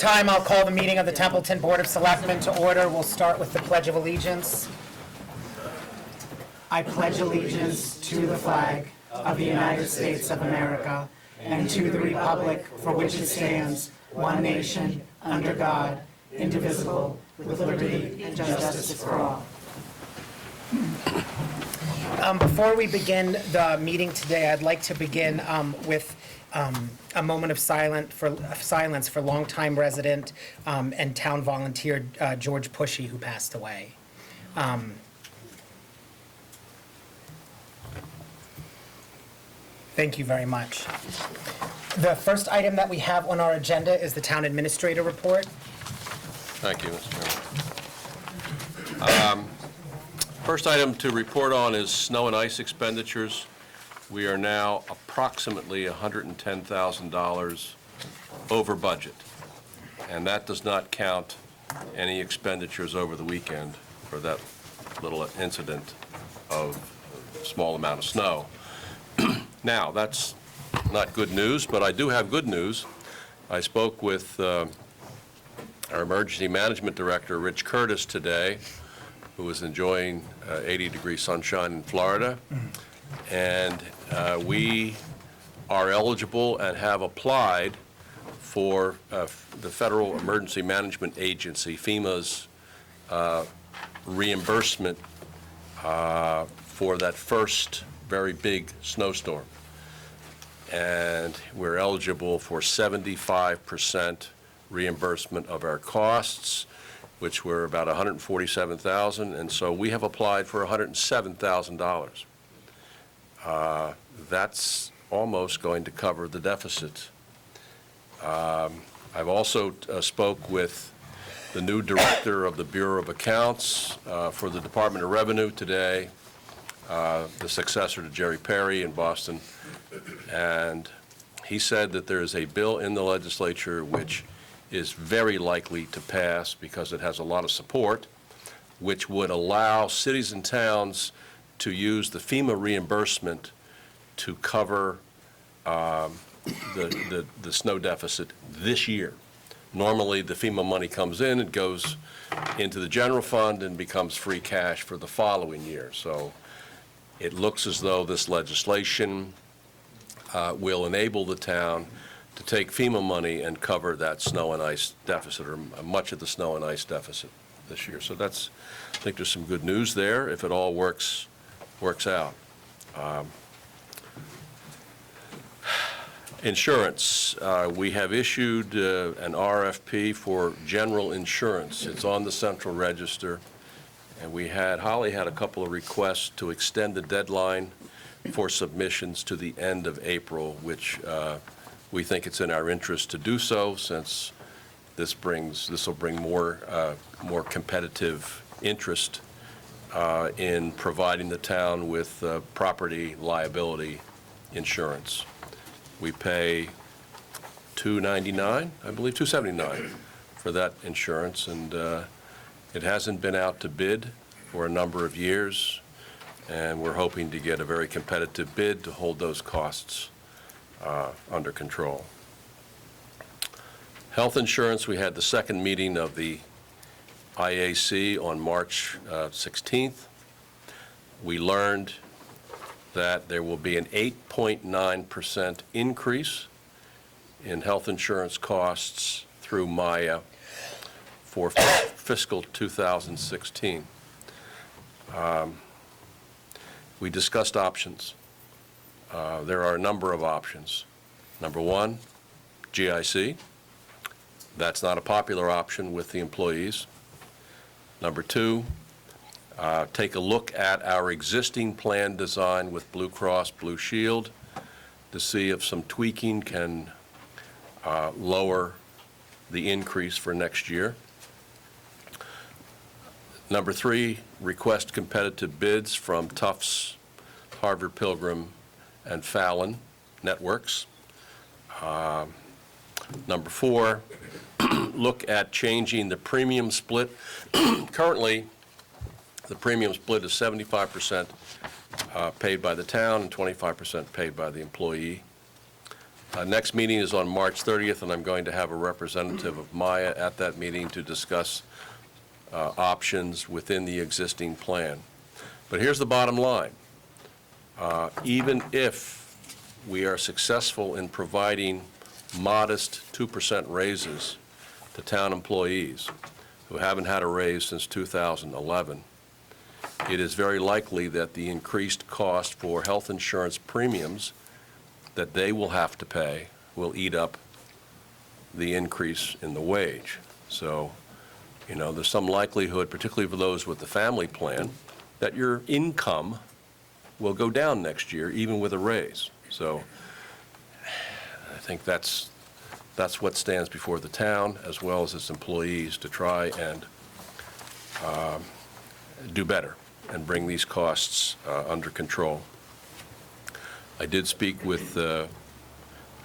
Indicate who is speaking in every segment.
Speaker 1: time, I'll call the meeting of the Templeton Board of Selectmen to order. We'll start with the Pledge of Allegiance. I pledge allegiance to the flag of the United States of America and to the republic for which it stands, one nation, under God, indivisible, with liberty and justice for all. Before we begin the meeting today, I'd like to begin with a moment of silence for longtime resident and town volunteer George Pushy, who passed away. Thank you very much. The first item that we have on our agenda is the town administrator report.
Speaker 2: Thank you, Mr. Chairman. First item to report on is snow and ice expenditures. We are now approximately $110,000 over budget, and that does not count any expenditures over the weekend for that little incident of a small amount of snow. Now, that's not good news, but I do have good news. I spoke with our emergency management director, Rich Curtis, today, who is enjoying 80-degree sunshine in Florida. And we are eligible and have applied for the Federal Emergency Management Agency, FEMA's reimbursement for that first very big snowstorm. And we're eligible for 75% reimbursement of our costs, which were about $147,000, and so we have applied for $107,000. That's almost going to cover the deficit. I've also spoke with the new director of the Bureau of Accounts for the Department of Revenue today, the successor to Jerry Perry in Boston, and he said that there is a bill in the legislature which is very likely to pass because it has a lot of support, which would allow cities and towns to use the FEMA reimbursement to cover the snow deficit this year. Normally, the FEMA money comes in, it goes into the general fund and becomes free cash for the following year. So it looks as though this legislation will enable the town to take FEMA money and cover that snow and ice deficit, or much of the snow and ice deficit this year. So that's, I think there's some good news there if it all works out. Insurance. We have issued an RFP for general insurance. It's on the central register, and Holly had a couple of requests to extend the deadline for submissions to the end of April, which we think it's in our interest to do so, since this will bring more competitive interest in providing the town with property liability insurance. We pay $299, I believe, $279 for that insurance, and it hasn't been out to bid for a number of years, and we're hoping to get a very competitive bid to hold those costs under control. Health insurance, we had the second meeting of the IAC on March 16th. We learned that there will be an 8.9% increase in health insurance costs through Maya for fiscal 2016. We discussed options. There are a number of options. Number one, GIC. That's not a popular option with the employees. Number two, take a look at our existing plan design with Blue Cross Blue Shield to see if some tweaking can lower the increase for next year. Number three, request competitive bids from Tufts, Harvard Pilgrim, and Fallon networks. Number four, look at changing the premium split. Currently, the premium split is 75% paid by the town and 25% paid by the employee. Next meeting is on March 30th, and I'm going to have a representative of Maya at that meeting to discuss options within the existing plan. But here's the bottom line. Even if we are successful in providing modest 2% raises to town employees who haven't had a raise since 2011, it is very likely that the increased cost for health insurance premiums that they will have to pay will eat up the increase in the wage. So, you know, there's some likelihood, particularly for those with the family plan, that your income will go down next year, even with a raise. So I think that's what stands before the town, as well as its employees, to try and do better and bring these costs under control. I did speak with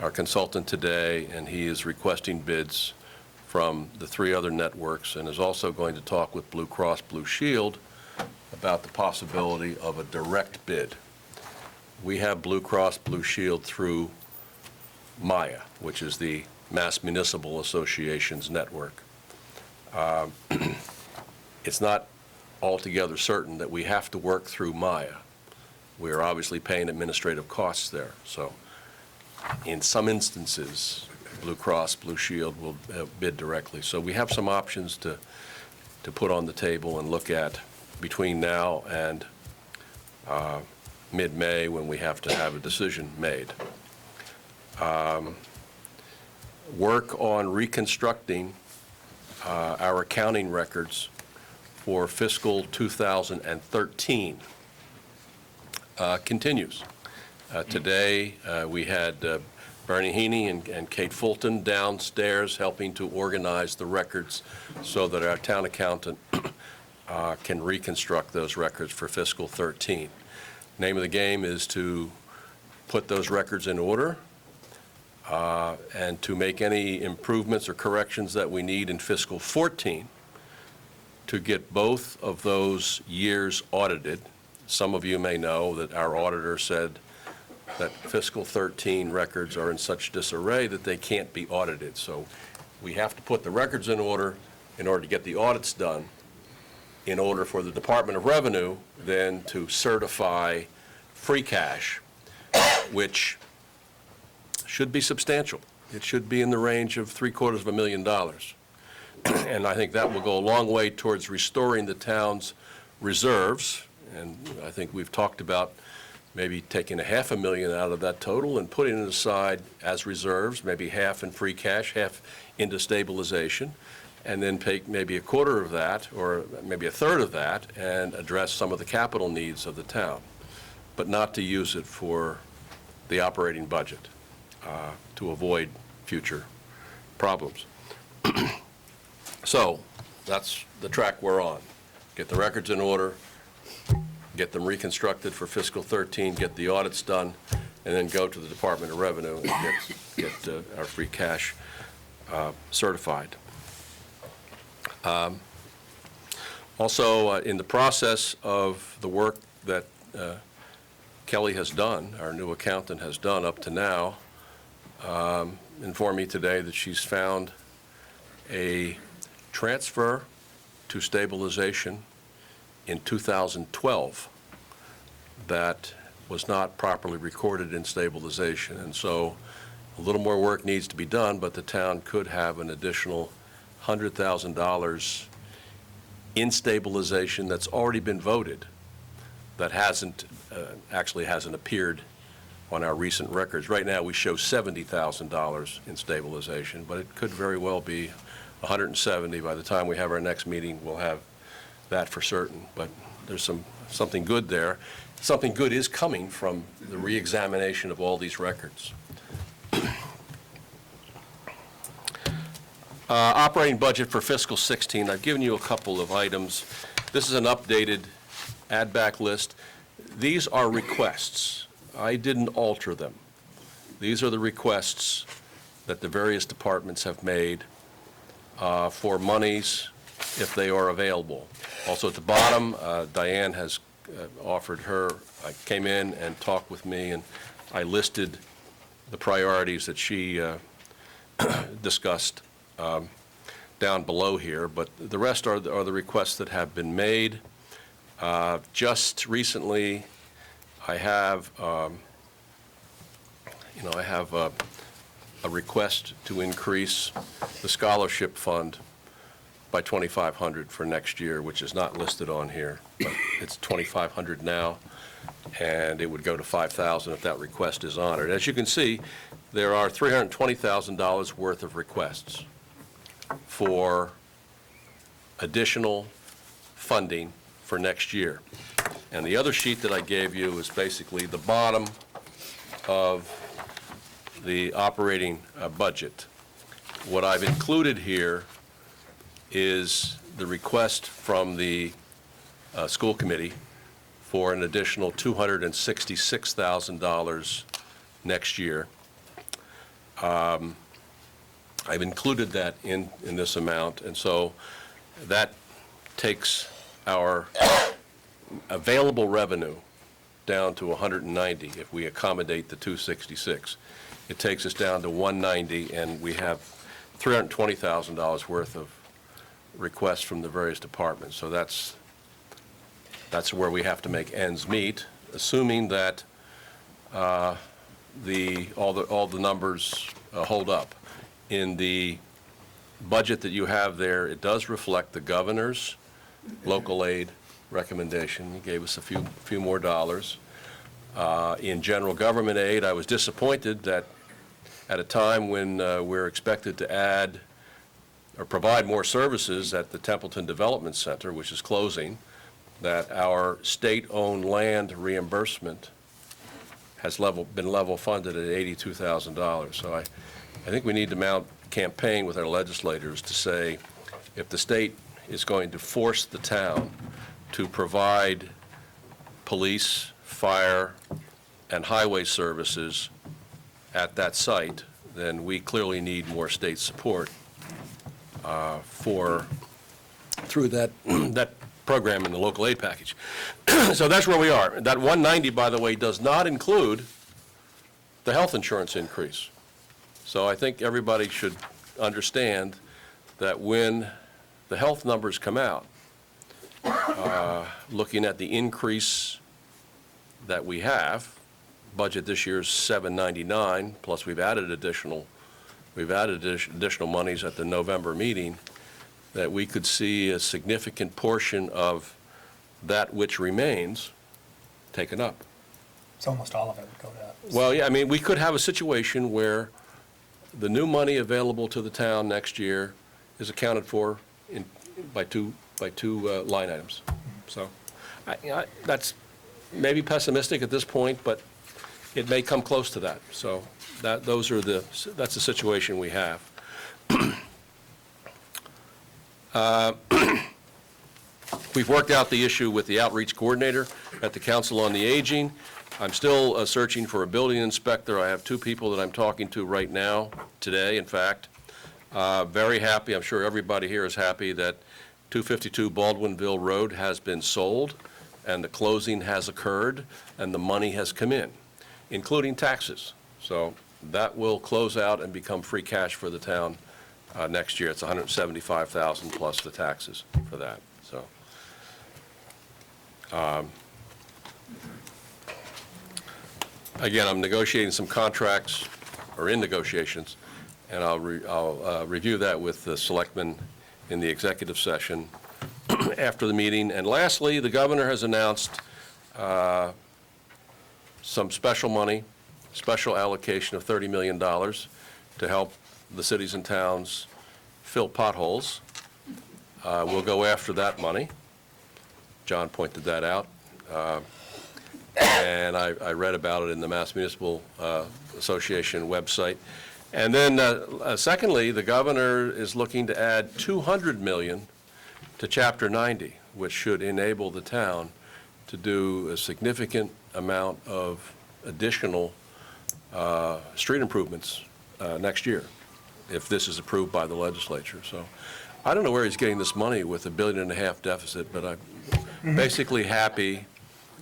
Speaker 2: our consultant today, and he is requesting bids from the 3 other networks, and is also going to talk with Blue Cross Blue Shield about the possibility of a direct bid. We have Blue Cross Blue Shield through Maya, which is the Mass Municipal Associations network. It's not altogether certain that we have to work through Maya. We are obviously paying administrative costs there. So in some instances, Blue Cross Blue Shield will bid directly. So we have some options to put on the table and look at between now and mid-May, when we have to have a decision made. Work on reconstructing our accounting records for fiscal 2013 continues. Today, we had Bernie Heaney and Kate Fulton downstairs helping to organize the records so that our town accountant can reconstruct those records for fiscal 13. Name of the game is to put those records in order and to make any improvements or corrections that we need in fiscal 14 to get both of those years audited. Some of you may know that our auditor said that fiscal 13 records are in such disarray that they can't be audited. So we have to put the records in order to get the audits done, in order for the Department of Revenue then to certify free cash, which should be substantial. It should be in the range of $750,000. And I think that will go a long way towards restoring the town's reserves. And I think we've talked about maybe taking $500,000 out of that total and putting it aside as reserves, maybe half in free cash, half into stabilization, and then take maybe a quarter of that or maybe a third of that and address some of the capital needs of the town, but not to use it for the operating budget to avoid future problems. So that's the track we're on. Get the records in order, get them reconstructed for fiscal 13, get the audits done, and then go to the Department of Revenue and get our free cash certified. Also, in the process of the work that Kelly has done, our new accountant has done up to now, informed me today that she's found a transfer to stabilization in 2012 that was not properly recorded in stabilization. And so a little more work needs to be done, but the town could have an additional $100,000 in stabilization that's already been voted, that actually hasn't appeared on our recent records. Right now we show $70,000 in stabilization, but it could very well be 170. By the time we have our next meeting, we'll have that for certain. But there's something good there. Something good is coming from the reexamination of all these records. Operating budget for fiscal 16. I've given you a couple of items. This is an updated add-back list. These are requests. I didn't alter them. These are the requests that the various departments have made for monies if they are available. Also at the bottom, Diane has offered her, came in and talked with me, and I listed the priorities that she discussed down below here, but the rest are the requests that have been made. Just recently, I have, a request to increase the scholarship fund by $2,500 for next year, which is not listed on here, but it's $2,500 now, and it would go to $5,000 if that request is honored. As you can see, there are $320,000 worth of requests for additional funding for next year. And the other sheet that I gave you is basically the bottom of the operating budget. What I've included here is the request from the school committee for an additional $266,000 next year. I've included that in this amount, and so that takes our available revenue down to 190 if we accommodate the 266. It takes us down to 190, and we have $320,000 worth of requests from the various departments. So that's where we have to make ends meet, assuming that all the numbers hold up. In the budget that you have there, it does reflect the governor's local aid recommendation. He gave us a few more dollars. In general government aid, I was disappointed that at a time when we're expected to add or provide more services at the Templeton Development Center, which is closing, that our state-owned land reimbursement has been level funded at $82,000. So I think we need to mount a campaign with our legislators to say, if the state is going to force the town to provide police, fire, and highway services at that site, then we clearly need more state support through that program in the local aid package. So that's where we are. That 190, by the way, does not include the health insurance increase. So I think everybody should understand that when the health numbers come out, looking at the increase that we have, budget this year is $799, plus we've added additional monies at the November meeting, that we could see a significant portion of that which remains taken up.
Speaker 3: So almost all of it would go to.
Speaker 2: Well, yeah, I mean, we could have a situation where the new money available to the town next year is accounted for by two line items. So that's maybe pessimistic at this point, but it may come close to that. So that's the situation we have. We've worked out the issue with the outreach coordinator at the Council on the Aging. I'm still searching for a building inspector. I have two people that I'm talking to right now, today, in fact. Very happy, I'm sure everybody here is happy, that 252 Baldwinville Road has been sold, and the closing has occurred, and the money has come in, including taxes. So that will close out and become free cash for the town next year. It's $175,000 plus the taxes for that. So again, I'm negotiating some contracts, or in negotiations, and I'll review that with the Selectmen in the executive session after the meeting. And lastly, the governor has announced some special money, special allocation of $30 million to help the cities and towns fill potholes. We'll go after that money. John pointed that out. And I read about it in the Mass Municipal Association website. And then secondly, the governor is looking to add $200 million to Chapter 90, which should enable the town to do a significant amount of additional street improvements next year, if this is approved by the legislature. So I don't know where he's getting this money with $1.5 billion deficit, but I'm basically happy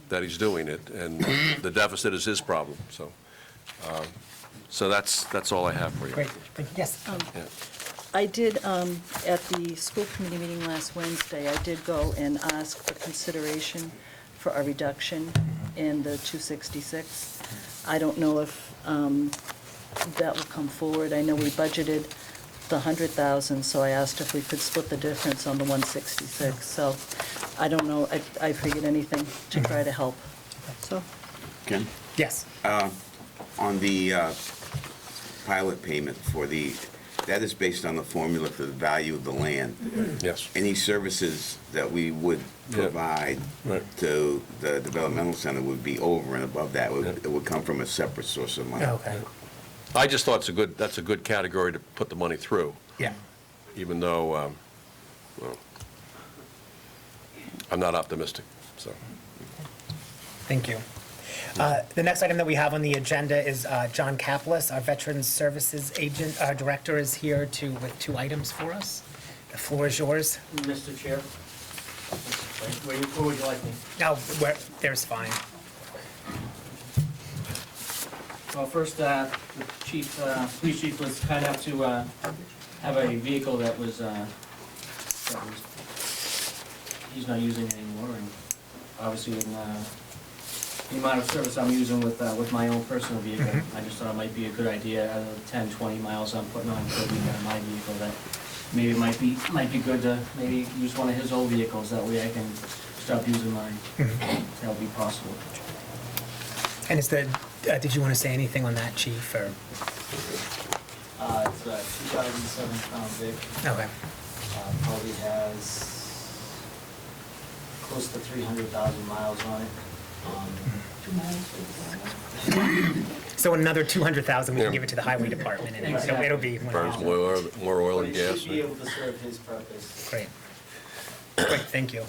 Speaker 2: that he's doing it, and the deficit is his problem. So So that's all I have for you.
Speaker 3: Great, thank you. Yes.
Speaker 2: Yeah.
Speaker 4: I did, at the school committee meeting last Wednesday, I did go and ask for consideration for a reduction in the 266. I don't know if that will come forward. I know we budgeted the 100,000, so I asked if we could split the difference on the 166. So I don't know, I figured anything to try to help, so.
Speaker 5: Ken,
Speaker 3: Yes.
Speaker 5: on the pilot payment for that is based on the formula for the value of the land.
Speaker 2: Yes.
Speaker 5: Any services that we would
Speaker 2: Yeah.
Speaker 5: provide
Speaker 2: Right.
Speaker 5: to the developmental center would be over and above that. It would come from a separate source of money.
Speaker 3: Okay.
Speaker 2: I just thought that's a good category to put the money through,
Speaker 3: Yeah.
Speaker 2: even though, well, I'm not optimistic, so.
Speaker 3: Thank you. The next item that we have on the agenda is John Kaplis, our Veterans Services Agent, Director, is here with two items for us. The floor is yours.
Speaker 6: Mr. Chair, where would you like me?
Speaker 3: No, there's fine.
Speaker 6: Well, first, the chief, police chief was kind enough to have a vehicle that was, he's not using anymore, and obviously in the amount of service I'm using with my own personal vehicle, I just thought it might be a good idea, out of the 10, 20 miles I'm putting on for a week on my vehicle, that maybe it might be good to maybe use one of his old vehicles, that way I can stop using mine. That'll be possible.
Speaker 3: And did you want to say anything on that, Chief, or?
Speaker 7: It's a 2007 Crown Vic.
Speaker 3: Okay.
Speaker 7: Probably has close to 300,000 miles on it.
Speaker 3: So another 200,000, we can
Speaker 2: Yeah.
Speaker 3: give it to the Highway Department, and
Speaker 7: Exactly.
Speaker 3: it'll be.
Speaker 2: Burns more oil and
Speaker 7: It
Speaker 2: gas.
Speaker 7: should be able to serve his purpose.
Speaker 3: Great. Great, thank you.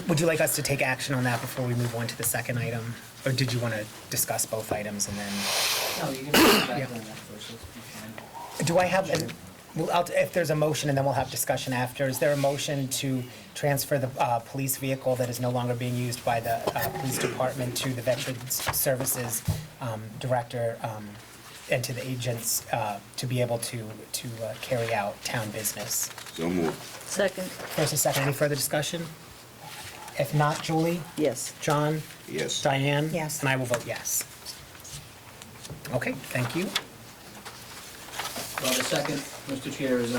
Speaker 3: Would you like us to take action on that before we move on to the second item? Or did you want to discuss both items and then?
Speaker 7: No, you can put it back
Speaker 3: Yeah.
Speaker 7: on that first, that'd be fine.
Speaker 3: Do I have, if there's a motion, and then we'll have discussion after, is there a motion to transfer the police vehicle that is no longer being used by the police department to the Veterans Services Director and to the agents to be able to carry out town business?
Speaker 5: So moved.
Speaker 4: Second,
Speaker 3: First and second, any further discussion? If not, Julie?
Speaker 4: yes.
Speaker 3: John?
Speaker 5: Yes.
Speaker 3: Diane?
Speaker 1: Yes.
Speaker 3: And I will vote yes. Okay, thank you.
Speaker 6: Well, the second, Mr. Chair, is,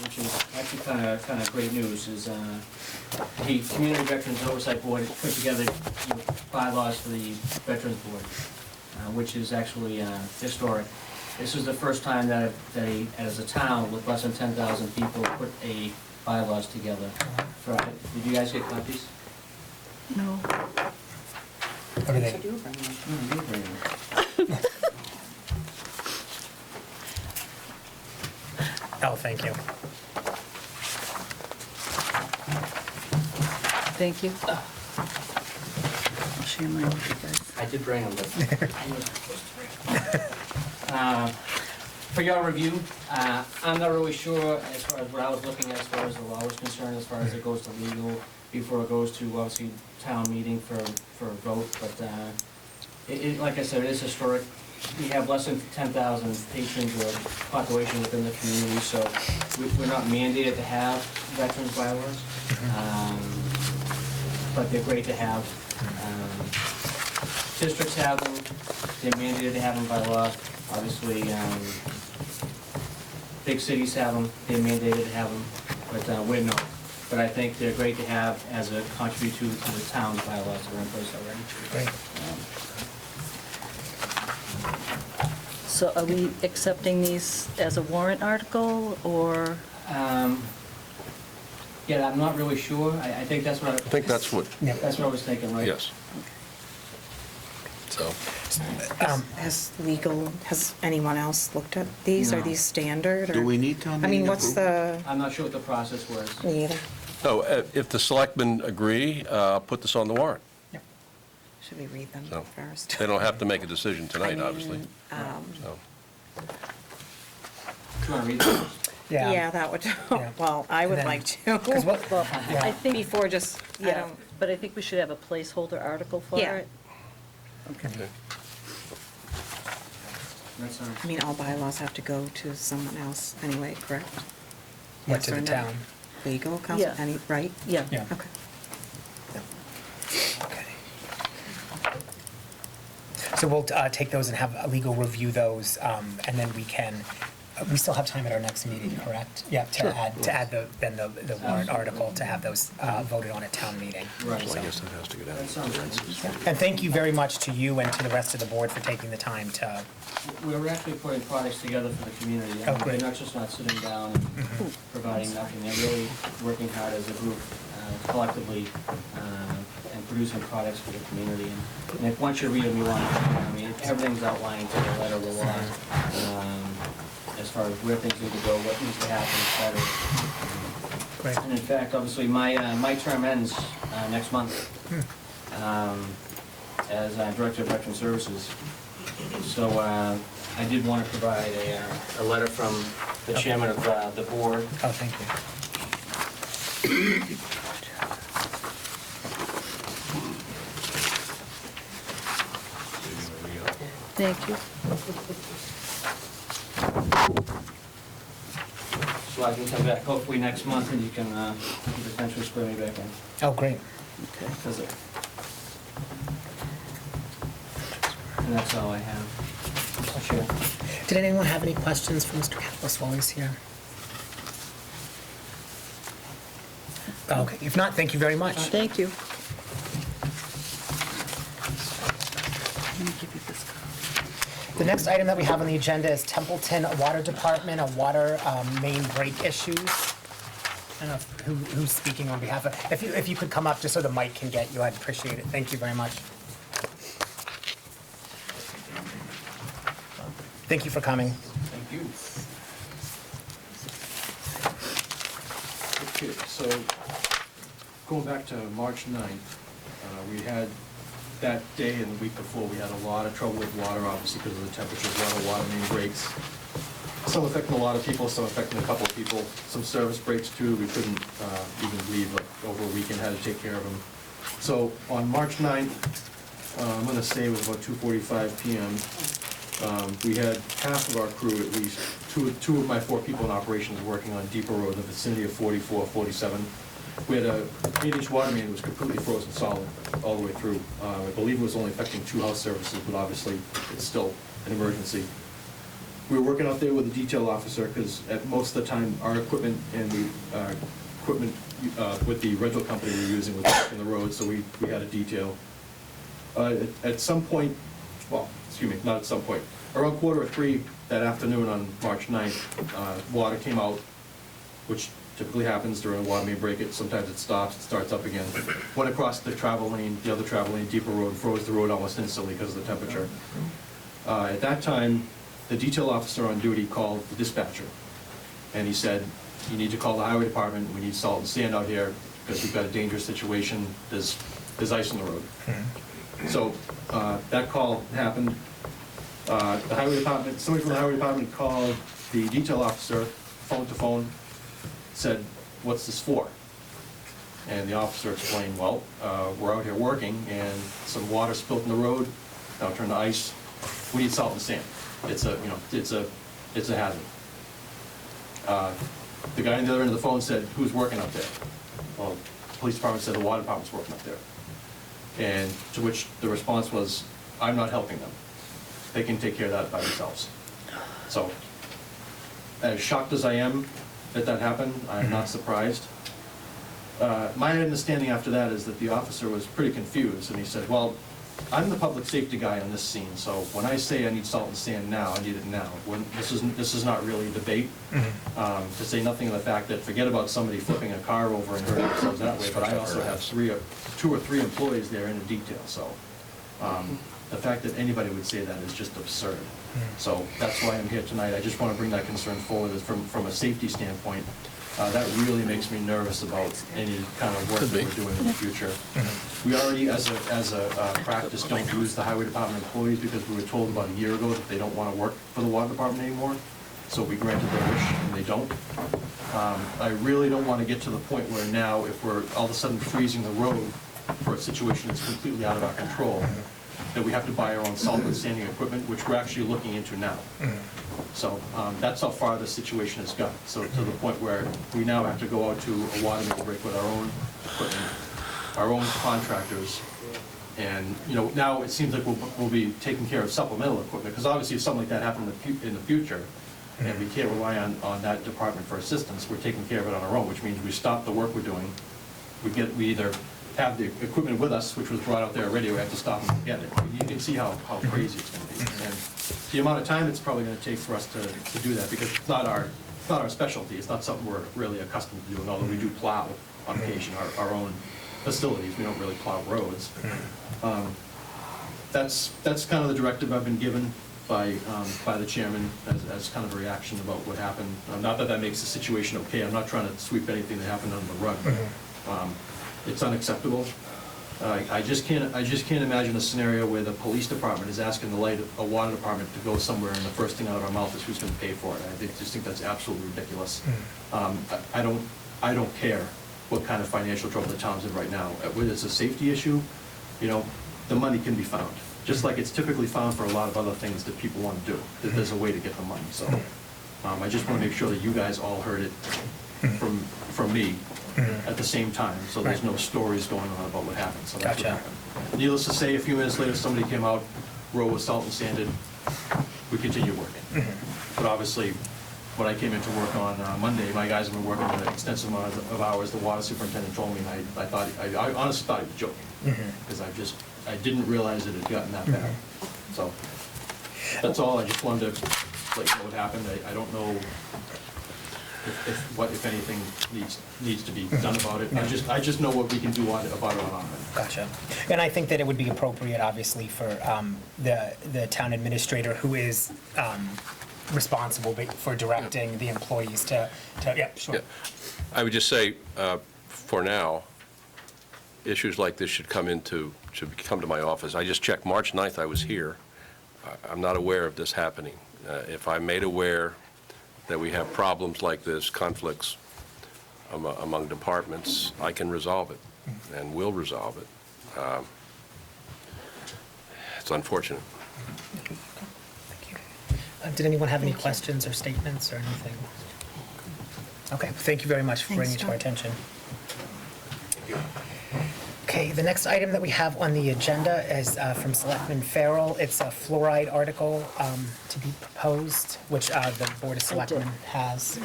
Speaker 6: which is actually kind of great news, is the Community Veterans Oversight Board has put together bylaws for the Veterans Board, which is actually historic. This is the first time that they, as a town with less than 10,000 people, put a bylaws together. Did you guys get copies?
Speaker 4: No.
Speaker 3: What are they? Oh, thank you.
Speaker 4: Thank you. I'll share mine with you guys.
Speaker 6: I did bring them, but for your review, I'm not really sure as far as what I was looking at as far as the law was concerned, as far as it goes to legal, before it goes to obviously town meeting for a vote, but like I said, it is historic. We have less than 10,000 patrons or population within the community, so we're not mandated to have veterans bylaws, but they're great to have. Districts have them, they're mandated to have them by law. Obviously, big cities have them, they're mandated to have them, but we're not. But I think they're great to have as a contribution to the town's bylaws that are in place already.
Speaker 3: Great.
Speaker 4: So are we accepting these as a warrant article, or?
Speaker 6: Yeah, I'm not really sure. I think that's what
Speaker 2: I think that's what,
Speaker 6: that's what I was thinking, right?
Speaker 2: yes. So,
Speaker 1: Has anyone else looked at these? Are
Speaker 6: No.
Speaker 1: these standard?
Speaker 5: Do
Speaker 1: or-
Speaker 5: we need town
Speaker 1: I mean,
Speaker 5: meeting
Speaker 1: what's
Speaker 5: approval?
Speaker 1: the,
Speaker 6: I'm not sure what the process was.
Speaker 1: me either.
Speaker 2: no, if the selectmen agree, put this on the warrant.
Speaker 1: Should we read them
Speaker 2: So,
Speaker 1: first?
Speaker 2: They don't have to make a decision tonight, obviously. So,
Speaker 6: Do you want to read them?
Speaker 1: Yeah, that would,
Speaker 3: Yeah.
Speaker 1: well, I would
Speaker 3: And then-
Speaker 1: like to.
Speaker 3: 'Cause what,
Speaker 4: I
Speaker 3: yeah,
Speaker 4: think,
Speaker 1: Before just, I
Speaker 4: yeah,
Speaker 1: don't,
Speaker 4: but I think we should have a placeholder article for
Speaker 1: Yeah.
Speaker 4: it. Okay.
Speaker 6: That's,
Speaker 8: I mean, all bylaws have to go to someone else anyway, correct?
Speaker 3: What,
Speaker 8: Yes
Speaker 3: to
Speaker 8: or
Speaker 3: the
Speaker 8: no?
Speaker 3: town?
Speaker 8: Legal counsel,
Speaker 4: Yeah.
Speaker 8: any, right?
Speaker 4: Yeah.
Speaker 3: Yeah.
Speaker 8: Okay.
Speaker 3: Okay. So we'll take those and have a legal review those, and then we can, we still have time at our next meeting, correct? Yeah, to add the warrant article, to have those voted on at town meeting.
Speaker 6: right.
Speaker 2: So I guess that has to go down.
Speaker 6: That sounds good.
Speaker 3: And thank you very much to you and to the rest of the board for taking the time to,
Speaker 6: We're actually putting products together for the community. I
Speaker 3: Oh,
Speaker 6: mean,
Speaker 3: great.
Speaker 6: They're not just not sitting down and providing nothing. They're really working hard as a group, collectively, and producing products for the community. And if, once you read them, you want to, I mean, everything's outlined to the letter of the law, as far as where things need to go, what needs to happen, et cetera.
Speaker 3: great.
Speaker 6: And in fact, obviously, my term ends next month as Director of Veteran Services. So I did want to provide a letter from the chairman of the board.
Speaker 3: Oh, thank you.
Speaker 4: Thank you.
Speaker 6: So I can come back hopefully next month and you can potentially swear me back in.
Speaker 3: Oh, great.
Speaker 6: Okay. And that's all I have. Mr. Chair.
Speaker 3: Did anyone have any questions for Mr. Kaplis while he's here? Okay, if not, thank you very much.
Speaker 4: Thank you. Let me give you this copy.
Speaker 3: The next item that we have on the agenda is Templeton Water Department, a water main break issues. I don't know who's speaking on behalf of, if you could come up just so the mic can get you, I'd appreciate it. Thank you very much. Thank you for coming.
Speaker 6: Thank you.
Speaker 9: Okay, so going back to March 9th, we had that day and the week before, we had a lot of trouble with water, obviously because of the temperatures, a lot of water main breaks. Some affecting a lot of people, some affecting a couple of people, some service breaks too. We couldn't even leave like over a weekend, had to take care of them. So on March 9th, I'm gonna say it was about 2:45 p.m. We had half of our crew, at least, two of my 4 people in operations working on Depot Road in the vicinity of 44, 47. We had a 8-inch water main that was completely frozen solid all the way through. I believe it was only affecting 2 house services, but obviously it's still an emergency. We were working out there with a detail officer because at most of the time our equipment and the equipment with the rental company we were using was blocking the road, so we had a detail. At some point, well, excuse me, not at some point, around 2:45 that afternoon on March 9th, water came out, which typically happens during a water main break. Sometimes it stops, it starts up again. Went across the travel lane, the other travel lane, Depot Road, froze the road almost instantly because of the temperature. At that time, the detail officer on duty called the dispatcher, and he said, "You need to call the highway department, we need salt and sand out here because we've got a dangerous situation, there's ice on the road." So that call happened. The highway department, somebody from the highway department called the detail officer, phone to phone, said, "What's this for?" And the officer explained, "Well, we're out here working and some water spilled in the road, now turned to ice. We need salt and sand. It's a hazard." The guy on the other end of the phone said, "Who's working up there?" Well, the police department said the water department's working up there. And to which the response was, "I'm not helping them. They can take care of that by themselves." So, as shocked as I am that that happened, I'm not surprised. My understanding after that is that the officer was pretty confused, and he said, "Well, I'm the public safety guy on this scene, so when I say I need salt and sand now, I need it now. This is not really a debate, to say nothing of the fact that forget about somebody flipping a car over and hurting themselves that way, but I also have 2 or 3 employees there in a detail, so the fact that anybody would say that is just absurd. So that's why I'm here tonight. I just want to bring that concern forward from a safety standpoint. That really makes me nervous about any kind of work that we're doing in the future. We already, as a practice, don't use the highway department employees because we were told about a year ago that they don't want to work for the water department anymore. So we granted their wish, and they don't. I really don't want to get to the point where now, if we're all of a sudden freezing the road for a situation that's completely out of our control, that we have to buy our own salt and sanding equipment, which we're actually looking into now. So that's how far the situation has gotten. So to the point where we now have to go out to a water main break with our own equipment, our own contractors. And, you know, now it seems like we'll be taking care of supplemental equipment, because obviously if something like that happened in the future, and we can't rely on that department for assistance, we're taking care of it on our own, which means we stop the work we're doing. We either have the equipment with us, which was brought out there already, we have to stop and get it. You can see how crazy it's gonna be. And the amount of time it's probably gonna take for us to do that, because it's not our specialty, it's not something we're really accustomed to doing, although we do plow on occasion, our own facilities, we don't really plow roads. That's kind of the directive I've been given by the chairman as kind of a reaction about what happened. Not that makes the situation okay, I'm not trying to sweep anything that happened under the rug. It's unacceptable. I just can't imagine a scenario where the police department is asking a water department to go somewhere, and the first thing out of our mouth is who's going to pay for it. I just think that's absolutely ridiculous. I don't care what kind of financial trouble the town's in right now. Whether it's a safety issue, you know, the money can be found. Just like it's typically found for a lot of other things that people want to do, that there's a way to get the money. So I just want to make sure that you guys all heard it from me at the same time, so there's no stories going on about what happened. So that's what happened. Needless to say, a few minutes later, somebody came out, road was salt and sanded, we continued working. But obviously, when I came into work on Monday, my guys have been working an extensive amount of hours. The water superintendent told me, and I honestly thought he was joking, because I didn't realize it had gotten that bad. So that's all. I just wanted to let you know what happened. I don't know if anything needs to be done about it. I just know what we can do about it on our end.
Speaker 3: Gotcha. And I think that it would be appropriate, obviously, for the town administrator, who is responsible for directing the employees to yeah, sure.
Speaker 2: Yeah. I would just say, for now, issues like this should come to my office. I just checked, March 9th I was here. I'm not aware of this happening. If I'm made aware that we have problems like this, conflicts among departments, I can resolve it and will resolve it. It's unfortunate.
Speaker 3: Thank you. Did anyone have any questions or statements or anything? Okay, thank you very much for bringing it to our attention. Okay, the next item that we have on the agenda is from Selectman Farrell. It's a fluoride article to be proposed, which the Board of Selectmen has.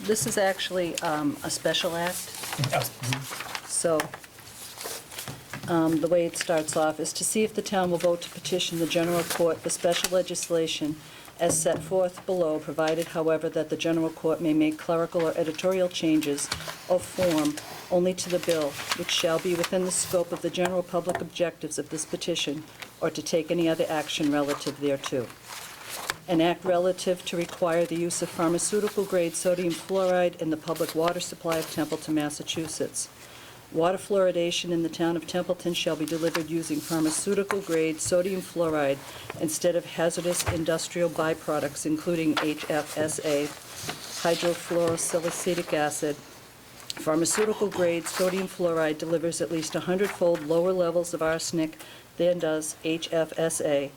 Speaker 4: This is actually a special act. So the way it starts off is to see if the town will vote to petition the general court for special legislation as set forth below, provided, however, that the general court may make clerical or editorial changes of form only to the bill, which shall be within the scope of the general public objectives of this petition, or to take any other action relative thereto. An act relative to require the use of pharmaceutical-grade sodium fluoride in the public water supply of Templeton, Massachusetts. Water fluoridation in the town of Templeton shall be delivered using pharmaceutical-grade sodium fluoride instead of hazardous industrial byproducts, including HFSA, hydrofluorosilicate acid. Pharmaceutical-grade sodium fluoride delivers at least 100-fold lower levels of arsenic than does HFSA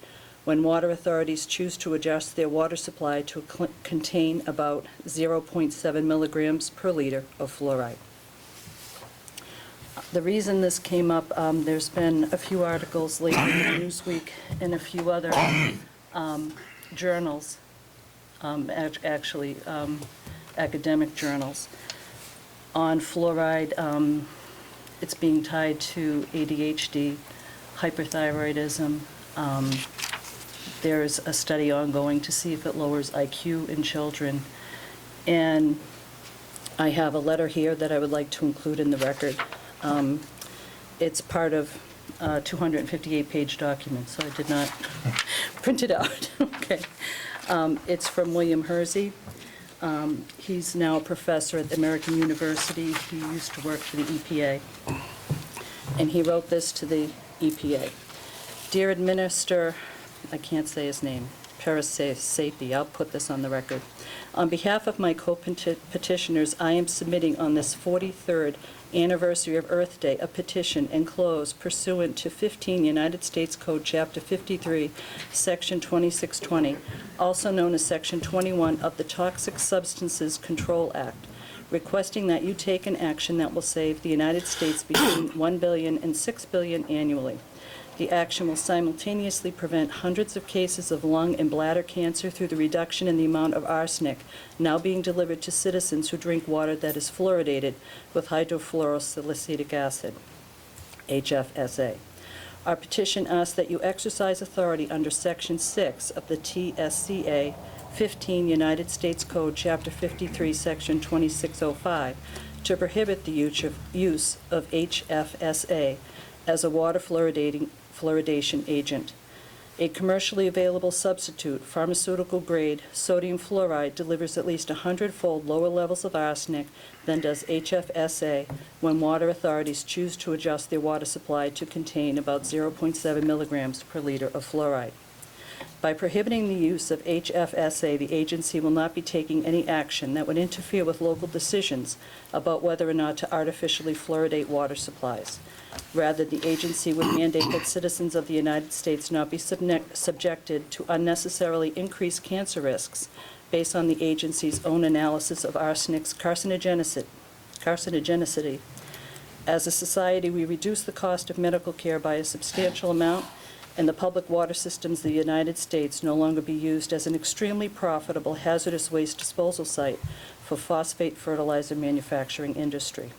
Speaker 4: when water authorities choose to adjust their water supply to contain about 0.7 milligrams per liter of fluoride. The reason this came up, there's been a few articles lately in Newsweek and a few other journals, actually academic journals, on fluoride. It's being tied to ADHD, hyperthyroidism. There's a study ongoing to see if it lowers IQ in children. And I have a letter here that I would like to include in the record. It's part of a 258-page document, so I did not print it out. Okay. It's from William Hersey. He's now a professor at the American University. He used to work for the EPA. And he wrote this to the EPA. Dear Administrator, I can't say his name, Parasafety. I'll put this on the record. On behalf of my co-petitioners, I am submitting on this 43rd anniversary of Earth Day a petition enclosed pursuant to 15 United States Code Chapter 53, Section 2620, also known as Section 21 of the Toxic Substances Control Act, requesting that you take an action that will save the United States between $1 billion and $6 billion annually. The action will simultaneously prevent hundreds of cases of lung and bladder cancer through the reduction in the amount of arsenic now being delivered to citizens who drink water that is fluoridated with hydrofluorosilicic acid, HFSA. Our petition asks that you exercise authority under Section 6 of the TSCA 15 United States Code, Chapter 53, Section 2605, to prohibit the use of HFSA as a water fluoridation agent. A commercially available substitute, pharmaceutical-grade sodium fluoride, delivers at least 100-fold lower levels of arsenic than does HFSA when water authorities choose to adjust their water supply to contain about 0.7 milligrams per liter of fluoride. By prohibiting the use of HFSA, the agency will not be taking any action that would interfere with local decisions about whether or not to artificially fluoridate water supplies. Rather, the agency would mandate that citizens of the United States not be subjected to unnecessarily increased cancer risks based on the agency's own analysis of arsenic's carcinogenicity. As a society, we reduce the cost of medical care by a substantial amount, and the public water systems of the United States no longer be used as an extremely profitable hazardous waste disposal site for phosphate fertilizer manufacturing industry.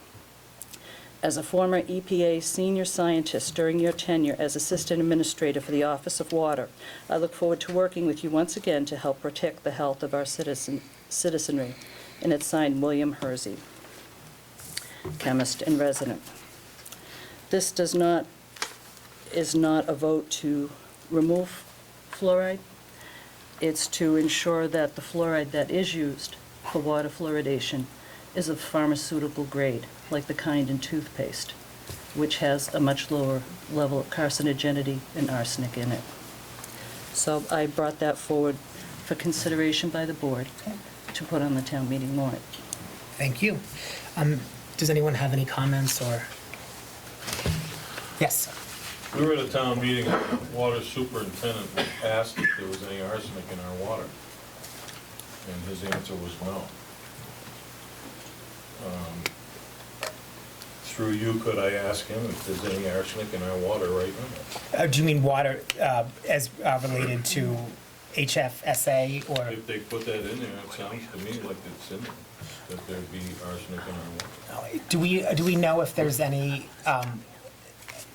Speaker 4: As a former EPA senior scientist during your tenure as Assistant Administrator for the Office of Water, I look forward to working with you once again to help protect the health of our citizenry. And it's signed William Hersey, chemist and resident. This is not a vote to remove fluoride. It's to ensure that the fluoride that is used for water fluoridation is of pharmaceutical grade, like the kind in toothpaste, which has a much lower level of carcinogenity and arsenic in it. So I brought that forward for consideration by the board to put on the town meeting warrant.
Speaker 3: Thank you. Does anyone have any comments or? Yes.
Speaker 10: We were at a town meeting, and the water superintendent was asked if there was any arsenic in our water, and his answer was no. Through you, could I ask him if there's any arsenic in our water right now?
Speaker 3: Do you mean water as related to HFSA or?
Speaker 10: If they put that in there, it sounds to me like it's in there, that there'd be arsenic in our water.
Speaker 3: Do we know if there's any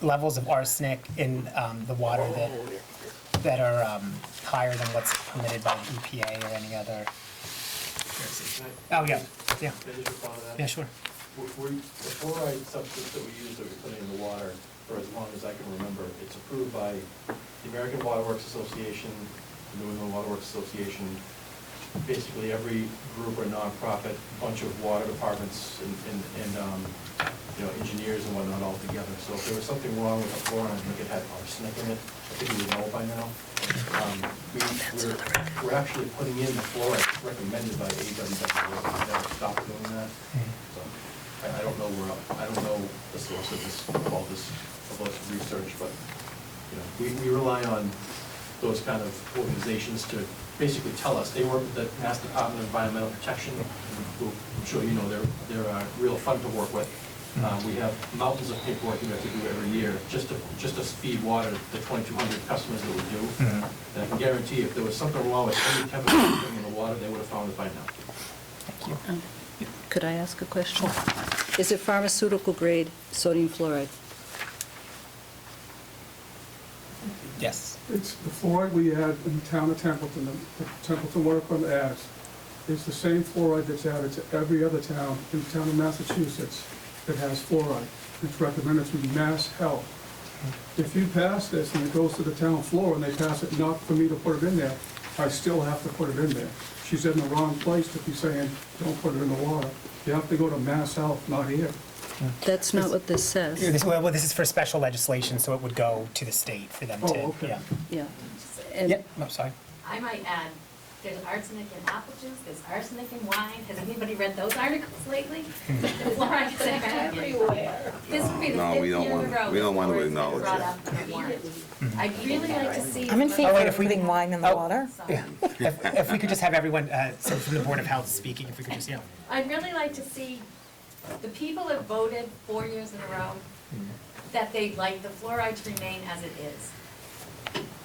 Speaker 3: levels of arsenic in the water that are higher than what's permitted by the EPA or any other? Oh, yeah.
Speaker 9: Can I just respond to that?
Speaker 3: Yeah, sure.
Speaker 9: The fluoride substance that we use that we put in the water, for as long as I can remember, it's approved by the American Water Works Association, the New England Water Works Association, basically every group or nonprofit, bunch of water departments and engineers and whatnot all together. So if there was something wrong with the fluoride, I think it had arsenic in it. I think we would know by now. We're actually putting in the fluoride recommended by AWWA. We never stopped doing that. So I don't know the source of all this research, but we rely on those kind of organizations to basically tell us. They work with the Mass Department of Environmental Protection, who I'm sure you know they're real fun to work with. We have mountains of paperwork we have to do every year just to feed water to the 2,200 customers that we do. And I can guarantee if there was something wrong with any chemical in the water, they would have found it by now.
Speaker 3: Thank you.
Speaker 4: Could I ask a question? Is it pharmaceutical grade sodium fluoride?
Speaker 3: Yes.
Speaker 11: It's the fluoride we add in the town of Templeton, the Templeton Water Fund adds, is the same fluoride that's added to every other town in the town of Massachusetts that has fluoride. It's recommended through Mass Health. If you pass this and it goes to the town floor and they pass it not for me to put it in there, I still have to put it in there. She's in the wrong place to be saying, don't put it in the water. You have to go to Mass Health, not here.
Speaker 4: That's not what this says.
Speaker 3: Well, this is for special legislation, so it would go to the state for them to.
Speaker 11: Oh, okay.
Speaker 3: Yeah.
Speaker 4: Yeah. And
Speaker 3: Yeah. I'm sorry.
Speaker 12: I might add, there's arsenic in apple juice, there's arsenic in wine. Has anybody read those articles lately? The fluoride is everywhere. This would be the
Speaker 5: No,
Speaker 12: fifth
Speaker 5: we
Speaker 12: year
Speaker 5: don't
Speaker 12: in a
Speaker 5: want-
Speaker 12: row
Speaker 5: we don't
Speaker 12: this
Speaker 5: want to
Speaker 12: board's been
Speaker 5: acknowledge
Speaker 12: brought
Speaker 5: it.
Speaker 12: up in the warrant. I'd really like to see.
Speaker 8: I'm in
Speaker 12: some
Speaker 8: favor
Speaker 12: of
Speaker 3: wait,
Speaker 8: of
Speaker 3: if we-
Speaker 8: putting wine in the
Speaker 3: oh.
Speaker 8: water.
Speaker 3: Yeah, if we could just have everyone, so from the Board of Health speaking, if we could just, you know.
Speaker 12: I'd really like to see, the people that voted 4 years in a row, that they'd like the fluoride to remain as it is.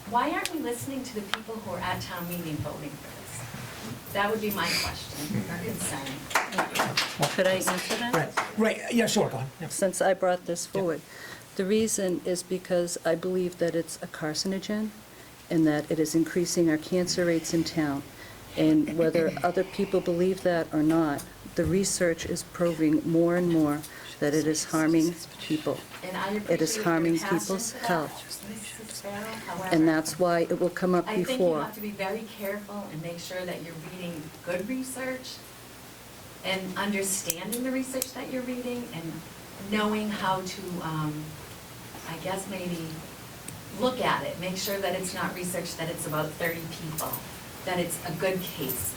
Speaker 12: Why aren't we listening to the people who are at town meeting voting for this? That would be my question, or concern.
Speaker 4: Could I answer that?
Speaker 3: Right, yeah, sure, go on. Yeah.
Speaker 4: Since I brought this forward. The reason is because I believe that it's a carcinogen and that it is increasing our cancer rates in town. And whether other people believe that or not, the research is proving more and more that it is harming people.
Speaker 12: And I
Speaker 4: It is
Speaker 12: appreciate
Speaker 4: harming
Speaker 12: your passion
Speaker 4: people's
Speaker 12: for that,
Speaker 4: health.
Speaker 12: Mrs. Sparrow. However,
Speaker 4: And that's why it will come up
Speaker 12: I think you
Speaker 4: before.
Speaker 12: have to be very careful and make sure that you're reading good research and understanding the research that you're reading and knowing how to, I guess maybe look at it, make sure that it's not research that it's about 30 people, that it's a good case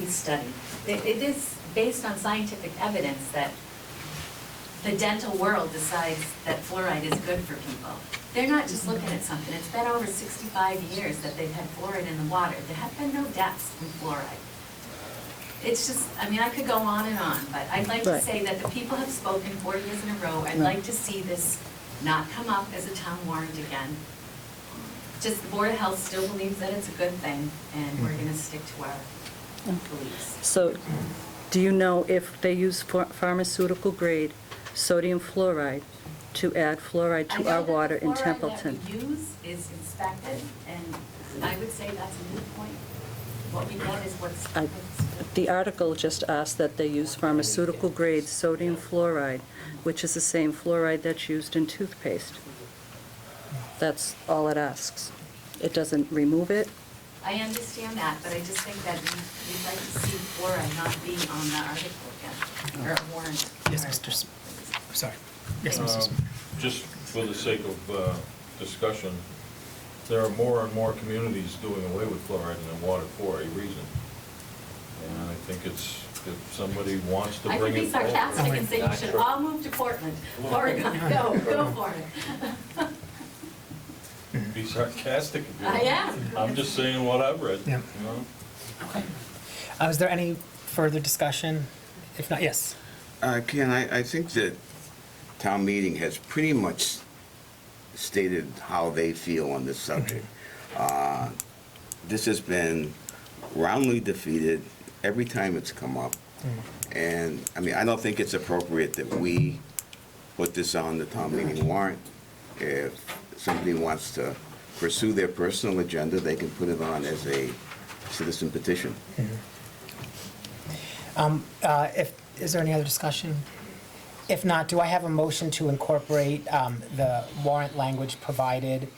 Speaker 12: study. It is based on scientific evidence that the dental world decides that fluoride is good for people. They're not just looking at something. It's been over 65 years that they've had fluoride in the water. There have been no deaths from fluoride. It's just, I mean, I could go on and on, but I'd like to
Speaker 4: Right.
Speaker 12: say that the people have spoken 4 years in a row. I'd like to see this not come up as a town warrant again. Just the Board of Health still believes that it's a good thing, and we're gonna stick to our beliefs.
Speaker 4: So, do you know if they use pharmaceutical grade sodium fluoride to add fluoride to our water in Templeton?
Speaker 12: I know that the fluoride that we use is inspected, and I would say that's a moot point. What we get is what's.
Speaker 4: The article just asked that they use pharmaceutical grade sodium fluoride, which is the same fluoride that's used in toothpaste. That's all it asks. It doesn't remove it.
Speaker 12: I understand that, but I just think that we'd like to see fluoride not be on the article again, or a warrant.
Speaker 3: Yes, Mr. Sorry. Yes, Mr. Smith.
Speaker 10: Just for the sake of discussion, there are more and more communities doing away with fluoride in their water for a reason. And I think it's, if somebody wants to
Speaker 12: I
Speaker 10: bring
Speaker 12: could
Speaker 10: it
Speaker 12: be
Speaker 10: forward.
Speaker 12: sarcastic and say you should all move to Portland, Oregon, go for it.
Speaker 10: Be sarcastic if you
Speaker 12: I
Speaker 10: want.
Speaker 12: am.
Speaker 10: I'm just saying what I've read,
Speaker 3: Yeah.
Speaker 10: you know?
Speaker 3: Okay. Is there any further discussion? If not, yes.
Speaker 5: Ken, I think that town meeting has pretty much stated how they feel on this subject. This has been roundly defeated every time it's come up. And, I mean, I don't think it's appropriate that we put this on the town meeting warrant. If somebody wants to pursue their personal agenda, they can put it on as a citizen petition.
Speaker 3: Is there any other discussion? If not, do I have a motion to incorporate the warrant language provided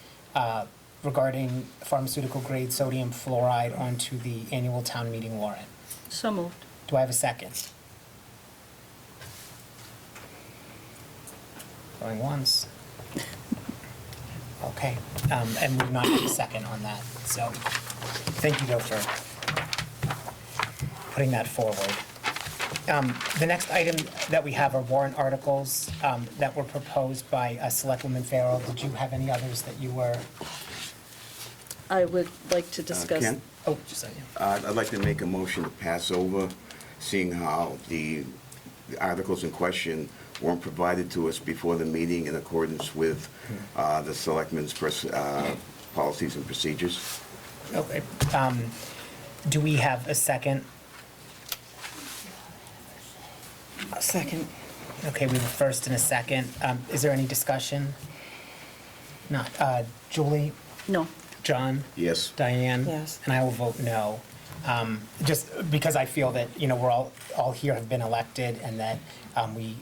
Speaker 3: regarding pharmaceutical-grade sodium fluoride onto the annual town meeting warrant?
Speaker 4: So moved.
Speaker 3: Do I have a second? Going once. Okay, and we've not had a second on that, so thank you, though, for putting that forward. The next item that we have are warrant articles that were proposed by Selectwoman Farrell. Did you have any others that you were?
Speaker 4: I would like to discuss.
Speaker 5: Ken?
Speaker 3: Oh, just a second.
Speaker 5: I'd like to make a motion to pass over, seeing how the articles in question weren't provided to us before the meeting in accordance with the Selectmen's policies and procedures.
Speaker 3: Okay. Do we have a second?
Speaker 8: A second.
Speaker 3: Okay, we have a first and a second. Is there any discussion? Not. Julie?
Speaker 4: No.
Speaker 3: John?
Speaker 5: Yes.
Speaker 3: Diane?
Speaker 8: Yes.
Speaker 3: And I will vote no. Just because I feel that, we're all here have been elected and that we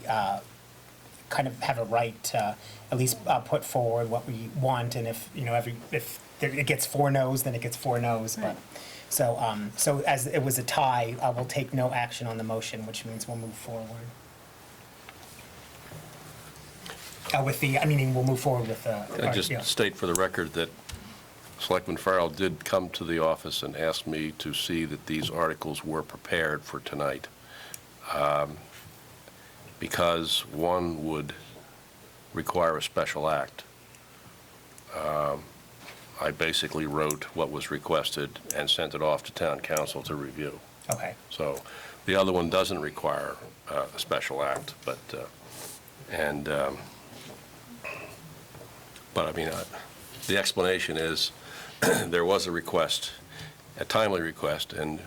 Speaker 3: kind of have a right to at least put forward what we want, and if it gets 4 no's, then it gets 4 no's.
Speaker 4: Right.
Speaker 3: But so as it was a tie, we'll take no action on the motion, which means we'll move forward. We'll move forward with the.
Speaker 2: I just state for the record that Selectman Farrell did come to the office and ask me to see that these articles were prepared for tonight, because one would require a special act. I basically wrote what was requested and sent it off to town council to review.
Speaker 3: Okay.
Speaker 2: So the other one doesn't require a special act, but I mean, the explanation is there was a request, a timely request, and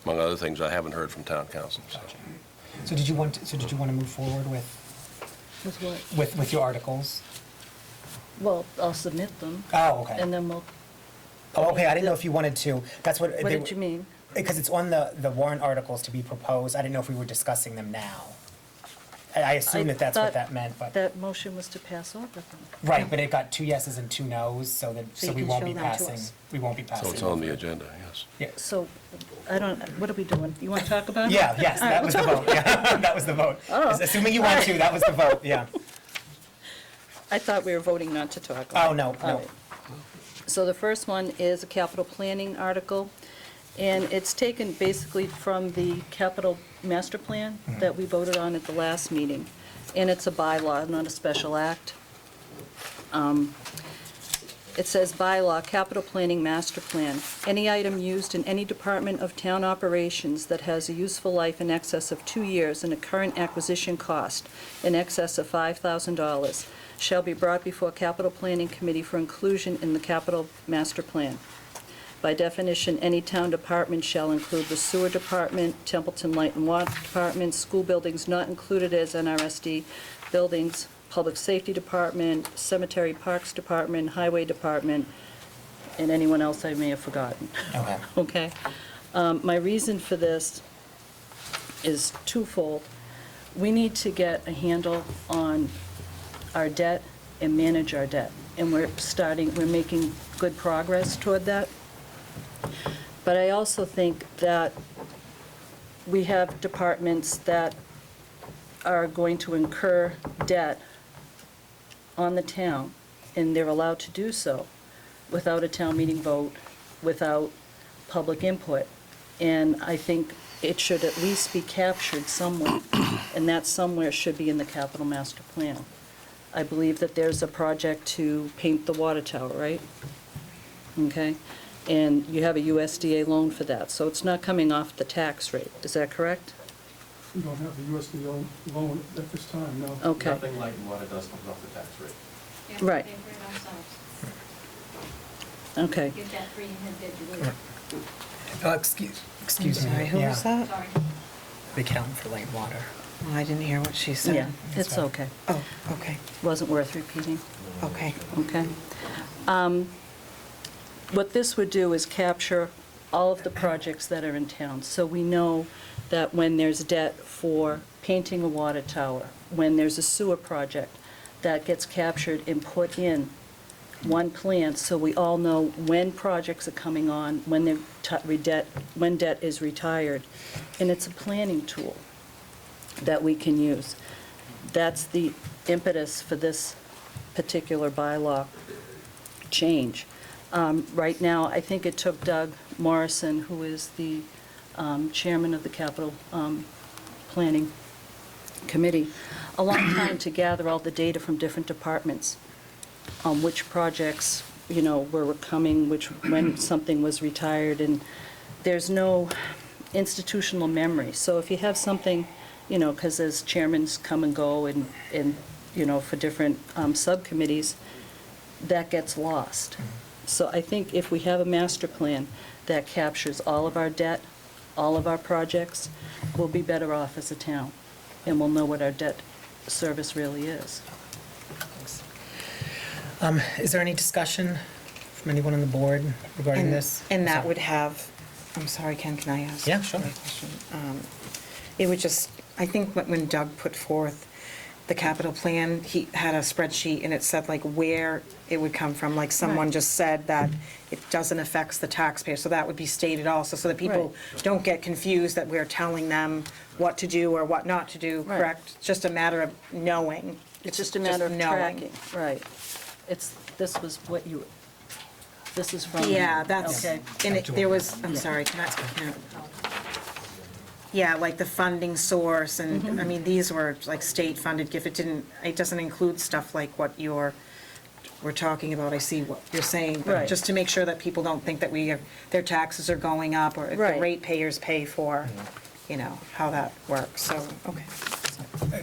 Speaker 2: among other things, I haven't heard from town council. So.
Speaker 3: So did you want to move forward with
Speaker 4: With what?
Speaker 3: with your articles?
Speaker 4: Well, I'll submit them,
Speaker 3: Oh, okay.
Speaker 4: and then we'll,
Speaker 3: Oh, okay, I didn't know if you wanted to. That's what.
Speaker 4: what did you mean?
Speaker 3: Because it's on the warrant articles to be proposed. I didn't know if we were discussing them now. I assume that that's what
Speaker 4: thought
Speaker 3: that meant, but.
Speaker 4: That motion was to pass over them.
Speaker 3: Right, but it got 2 yeses and 2 nos, so
Speaker 8: So
Speaker 3: we
Speaker 8: you can
Speaker 3: won't
Speaker 8: show
Speaker 3: be
Speaker 8: them to
Speaker 3: passing.
Speaker 8: us.
Speaker 3: We won't be passing.
Speaker 2: So it's on the
Speaker 3: over.
Speaker 2: agenda, yes.
Speaker 3: Yeah.
Speaker 4: So, I don't, what are we doing? You want to talk about it?
Speaker 3: Yeah, yes,
Speaker 4: All right,
Speaker 3: that was the
Speaker 4: we'll
Speaker 3: vote. Yeah, that was the vote.
Speaker 4: Oh.
Speaker 3: Assuming you want to, that was the vote, yeah.
Speaker 4: I thought we were voting not to talk about it.
Speaker 3: Oh, no,
Speaker 4: All
Speaker 3: no.
Speaker 4: right. So the first one is a capital planning article, and it's taken basically from the capital master plan that we voted on at the last meeting. And it's a bylaw, not a special act. It says bylaw, capital planning master plan. Any item used in any department of town operations that has a useful life in excess of 2 years and a current acquisition cost in excess of $5,000 shall be brought before capital planning committee for inclusion in the capital master plan. By definition, any town department shall include the sewer department, Templeton Light and Water Department, school buildings not included as NRSD buildings, public safety department, cemetery parks department, highway department, and anyone else I may have forgotten.
Speaker 3: Okay.
Speaker 4: Okay? My reason for this is twofold. We need to get a handle on our debt and manage our debt. And we're making good progress toward that. But I also think that we have departments that are going to incur debt on the town, and they're allowed to do so without a town meeting vote, without public input. And I think it should at least be captured somewhere, and that somewhere should be in the capital master plan. I believe that there's a project to paint the water tower, right? Okay? And you have a USDA loan for that, so it's not coming off the tax rate. Is that correct?
Speaker 11: We don't have the USDA loan at this time, no.
Speaker 4: Okay.
Speaker 9: Nothing like water does comes off the tax rate.
Speaker 12: Yeah,
Speaker 4: Right.
Speaker 12: pay for it ourselves.
Speaker 4: Okay.
Speaker 12: Get that free and bid to lose.
Speaker 3: Excuse me.
Speaker 8: Sorry, who
Speaker 3: yeah.
Speaker 8: was that?
Speaker 12: Sorry.
Speaker 3: The accountant for light water.
Speaker 8: Oh, I didn't hear what she said.
Speaker 4: Yeah, it's
Speaker 3: fine.
Speaker 4: okay.
Speaker 8: Oh, okay,
Speaker 4: Wasn't worth repeating.
Speaker 8: okay.
Speaker 4: Okay. What this would do is capture all of the projects that are in town. So we know that when there's debt for painting a water tower, when there's a sewer project, that gets captured and put in one plan, so we all know when projects are coming on, when when debt is retired. And it's a planning tool that we can use. That's the impetus for this particular bylaw change. Right now, I think it took Doug Morrison, who is the chairman of the capital planning committee, a long time to gather all the data from different departments on which projects, were coming, when something was retired, and there's no institutional memory. So if you have something, because as chairmans come and go and for different subcommittees, that gets lost. So I think if we have a master plan that captures all of our debt, all of our projects, we'll be better off as a town, and we'll know what our debt service really is.
Speaker 3: Is there any discussion from anyone on the board regarding
Speaker 8: And-
Speaker 3: this?
Speaker 8: And that would have, I'm sorry, Ken, can I ask?
Speaker 3: Yeah, sure.
Speaker 8: a question? It would just, I think when Doug put forth the capital plan, he had a spreadsheet and it said like where it would come from, like someone
Speaker 4: Right.
Speaker 8: just said that it doesn't affect the taxpayer, so that would be stated also, so that people don't get confused that we're telling them what to do or what not to do,
Speaker 4: Right.
Speaker 8: correct? It's just a matter of knowing.
Speaker 4: It's just a matter of
Speaker 8: knowing.
Speaker 4: tracking, right. This was what you This is from.
Speaker 8: Yeah, that's,
Speaker 4: Okay.
Speaker 8: and there was, I'm sorry, yeah, like the funding source, and, I mean, these were like state-funded gift, it doesn't include stuff like what we're talking about, I see what you're saying, but
Speaker 4: Right.
Speaker 8: just to make sure that people don't think that their taxes are going up, or if the
Speaker 4: Right.
Speaker 8: ratepayers pay for, how that works, so, okay.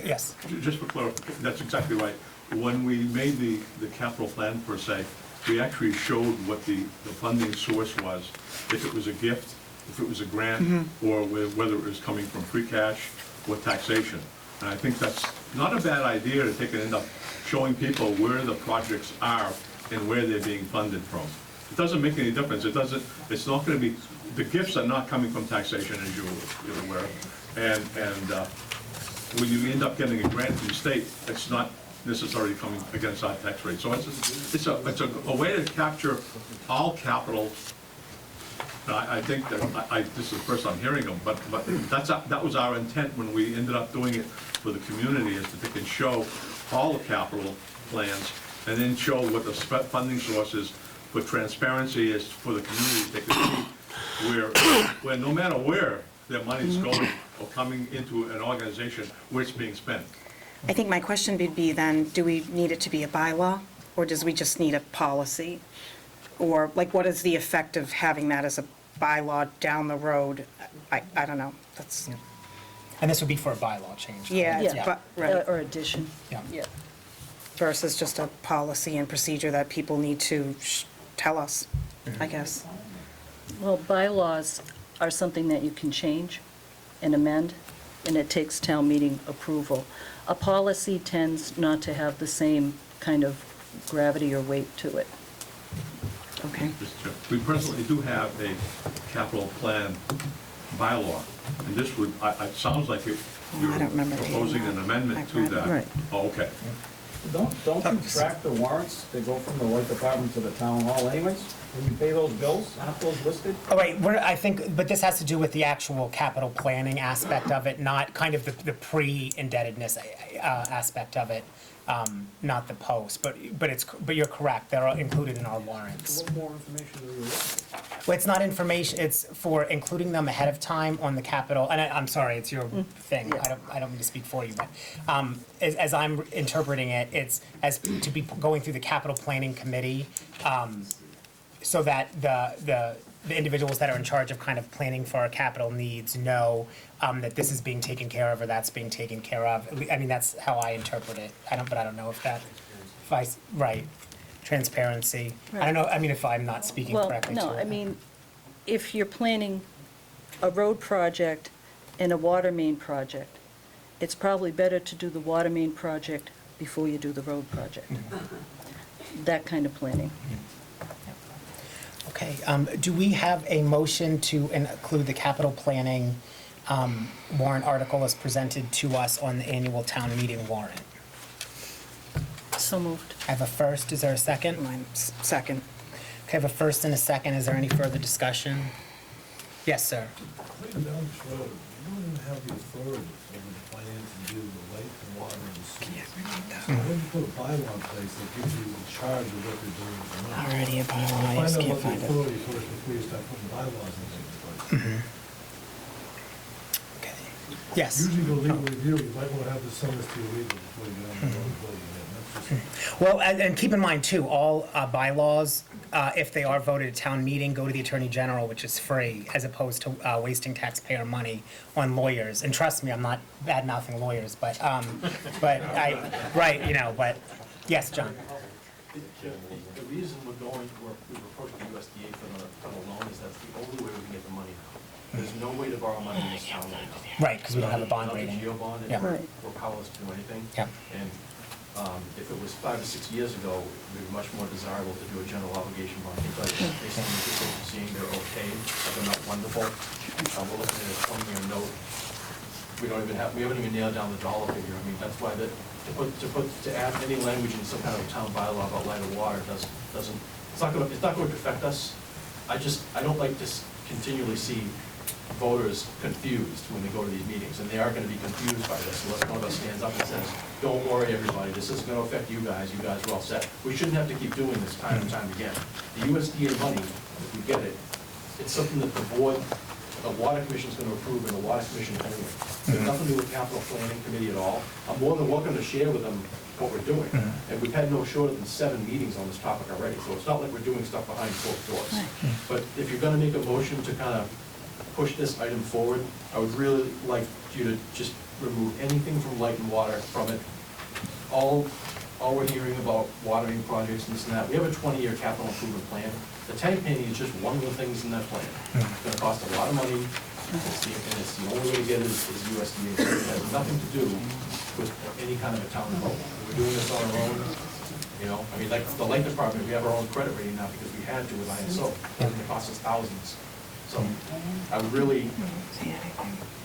Speaker 3: Yes.
Speaker 13: Just for clarification, that's exactly right. When we made the capital plan per se, we actually showed what the funding source was, if it was a gift, if it was a grant, or whether it was coming from free cash or taxation. And I think that's not a bad idea to take and end up showing people where the projects are and where they're being funded from. It doesn't make any difference. It's not gonna be, the gifts are not coming from taxation, as you're aware. And when you end up getting a grant from the state, it's not necessarily coming against our tax rate. So it's a way to capture all capital. I think that, this is the first I'm hearing them, but that was our intent when we ended up doing it for the community, is that they can show all the capital plans and then show what the funding source is for transparency, is for the community. They can see where no matter where their money's going or coming into an organization, where it's being spent.
Speaker 8: I think my question would be then, do we need it to be a bylaw, or does we just need a policy? Or, like, what is the effect of having that as a bylaw down the road? I don't know, that's,
Speaker 3: And this would be for a bylaw change.
Speaker 8: yeah,
Speaker 3: correct?
Speaker 8: it's, right,
Speaker 4: Or addition.
Speaker 3: Yeah.
Speaker 4: Yeah.
Speaker 8: versus just a policy and procedure that people need to tell us, I guess.
Speaker 4: Well, bylaws are something that you can change and amend, and it takes town meeting approval. A policy tends not to have the same kind of gravity or weight to it.
Speaker 8: Okay.
Speaker 13: Mr. Chair, we presently do have a capital plan bylaw, and this would, it sounds like you're
Speaker 8: I don't remember reading
Speaker 13: proposing
Speaker 8: that.
Speaker 13: an amendment to that.
Speaker 4: Right.
Speaker 13: Oh, okay.
Speaker 14: Don't you track the warrants that go from the light department to the town hall anyways? When you pay those bills, aren't those listed?
Speaker 3: Oh, wait, I think, but this has to do with the actual capital planning aspect of it, not kind of the pre-indebtedness aspect of it, not the post, but you're correct, they're all included in our warrants.
Speaker 14: What more information do you want?
Speaker 3: Well, it's not information, it's for including them ahead of time on the capital, and I'm sorry, it's your thing,
Speaker 4: Yeah.
Speaker 3: I don't mean to speak for you, but as I'm interpreting it, it's as to be going through the capital planning committee, so that the individuals that are in charge of kind of planning for our capital needs know that this is being taken care of or that's being taken care of. I mean, that's how I interpret it. I don't know if right, transparency. I don't know, I mean, if I'm not speaking
Speaker 4: Well,
Speaker 3: correctly to it.
Speaker 4: no, I mean, if you're planning a road project and a water main project, it's probably better to do the water main project before you do the road project. That kind of planning.
Speaker 3: Okay, do we have a motion to include the capital planning warrant article as presented to us on the annual town meeting warrant?
Speaker 4: So moved.
Speaker 3: I have a first, is there a second?
Speaker 8: Mine's second.
Speaker 3: Okay, I have a first and a second, is there any further discussion? Yes, sir.
Speaker 15: Down this road, you don't even have the authority over the plans to do the light and water and sewer. So when you put a bylaw in place that gives you the charge of what they're doing with the money.
Speaker 8: Already a bylaw, I just can't find
Speaker 15: Find
Speaker 8: it.
Speaker 15: out what the authority first before you start putting bylaws in place.
Speaker 3: Okay. Yes.
Speaker 15: Usually the legal review, you might want to have the summons to your legal before you get on the road voting it. That's just.
Speaker 3: Well, and keep in mind too, all bylaws, if they are voted at town meeting, go to the Attorney General, which is free, as opposed to wasting taxpayer money on lawyers. And trust me, I'm not bad-mouthing lawyers, but but, yes, John.
Speaker 9: The reason we're approaching the USDA for the loan is that's the only way we can get the money now. There's no way to borrow money in this town right now.
Speaker 3: Right, because we don't have a bond
Speaker 9: Without the
Speaker 3: rating.
Speaker 9: GEO bond, and
Speaker 3: Yeah.
Speaker 9: we're powerless to do anything.
Speaker 3: Yeah.
Speaker 9: And if it was 5 or 6 years ago, it would be much more desirable to do a general obligation bond, because based on the people we're seeing, they're okay, but they're not wonderful. We're looking at a 20-year note. We haven't even nailed down the dollar figure. I mean, that's why to add any language in some kind of town bylaw about light or water it's not going to affect us. I don't like to continually see voters confused when we go to these meetings, and they are gonna be confused by this, unless one of us stands up and says, don't worry, everybody, this isn't gonna affect you guys are all set. We shouldn't have to keep doing this time and time again. The USDA money, if we get it, it's something that the board, the water commission's gonna approve, and the water commission only. There's nothing to do with capital planning committee at all. I'm more than welcome to share with them what we're doing. And we've had no shorter than 7 meetings on this topic already, so it's not like we're doing stuff behind closed doors. But if you're gonna make a motion to kind of push this item forward, I would really like you to just remove anything from light and water from it. All we're hearing about watering projects and this and that, we have a 20-year capital improvement plan. The tank painting is just one of the things in that plan. It's gonna cost a lot of money, and it's the only way to get it is USDA. It has nothing to do with any kind of a town vote. We're doing this on our own, you know, I mean, like the light department, we have our own credit rating now because we had to with ISO. It cost us thousands. So I would really,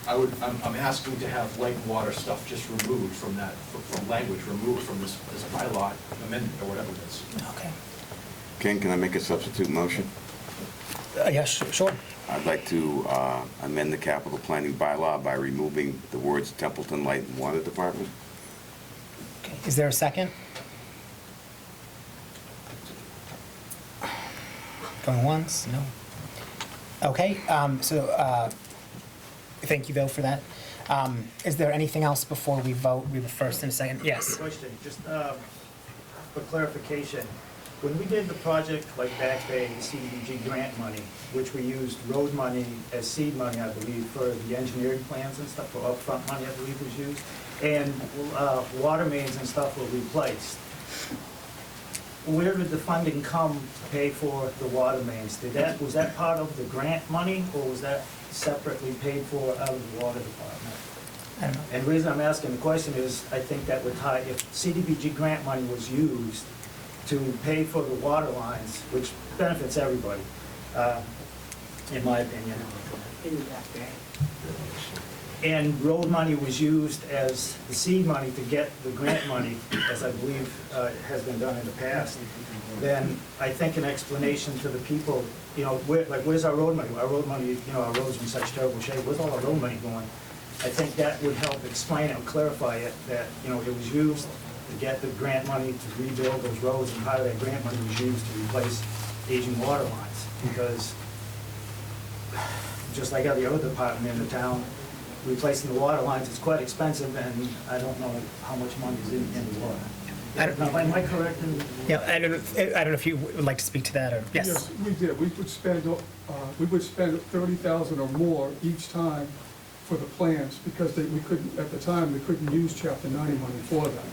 Speaker 9: I'm asking to have light and water stuff just removed from that, from language removed from this bylaw amendment or whatever it is.
Speaker 3: Okay.
Speaker 5: Ken, can I make a substitute motion?
Speaker 3: Yes, sure.
Speaker 5: I'd like to amend the capital planning bylaw by removing the words Templeton Light and Water Department.
Speaker 3: Okay. Is there a second? Going once? No. Okay, thank you, Bill, for that. Is there anything else before we vote? We were first and second. Yes.
Speaker 16: Question, just for clarification, when we did the project like Back Bay CDBG grant money, which we used road money as seed money, I believe, for the engineering plans and stuff, for upfront money, I believe was used, and water mains and stuff were replaced, where did the funding come to pay for the water mains? Was that part of the grant money, or was that separately paid for out of the water department?
Speaker 3: I don't know.
Speaker 16: And the reason I'm asking the question is, I think that would tie, if CDBG grant money was used to pay for the water lines, which benefits everybody, in my opinion. And road money was used as the seed money to get the grant money, as I believe has been done in the past, then I think an explanation to the people, you know, where's our road money? Our road money, you know, our roads are in such terrible shape, where's all our road money going? I think that would help explain it and clarify it, that, you know, it was used to get the grant money to rebuild those roads, and part of that grant money was used to replace aging water lines, because just like every other department in the town, replacing the water lines is quite expensive, and I don't know how much money is in the water. Am I correct?
Speaker 3: Yeah, I don't know if you would like to speak to that, or, yes.
Speaker 11: Yes, we did. We would spend $30,000 or more each time for the plans, because we couldn't, at the time, we couldn't use Chapter 90 money for that.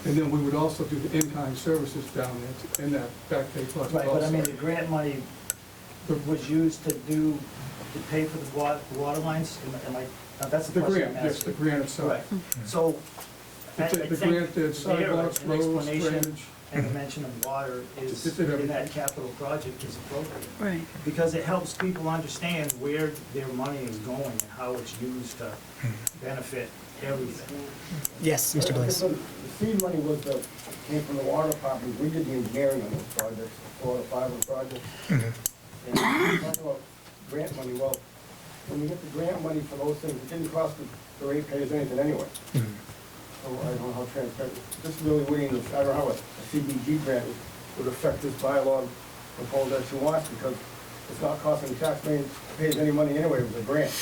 Speaker 11: And then we would also do the in-kind services down there in that back pay project
Speaker 16: Right,
Speaker 11: also.
Speaker 16: but I mean, the grant money was used to pay for the water lines? That's the
Speaker 11: The
Speaker 16: question
Speaker 11: grant,
Speaker 16: I'm
Speaker 11: yes,
Speaker 16: asking.
Speaker 11: the grant itself.
Speaker 16: Right, so I
Speaker 11: The
Speaker 16: think
Speaker 11: grant did
Speaker 16: there,
Speaker 11: sidewalks,
Speaker 16: an
Speaker 11: roads,
Speaker 16: explanation
Speaker 11: drainage.
Speaker 16: and the mention of water is,
Speaker 11: It did
Speaker 16: in
Speaker 11: everything.
Speaker 16: that capital project is appropriate.
Speaker 4: Right.
Speaker 16: Because it helps people understand where their money is going and how it's used to benefit everything.
Speaker 3: Yes, Mr. Blaze.
Speaker 14: The seed money came from the water department. We did the engineering on those projects, 4 or 5 of the projects. And talking about grant money, well, when you get the grant money for those things, it didn't cost the ratepayers anything anyway. So I don't know how transparent, this is really waiting, I don't know how a CDBG grant would affect this bylaw proposal that you want, because it's not costing the taxpayers any money anyway, it was a grant.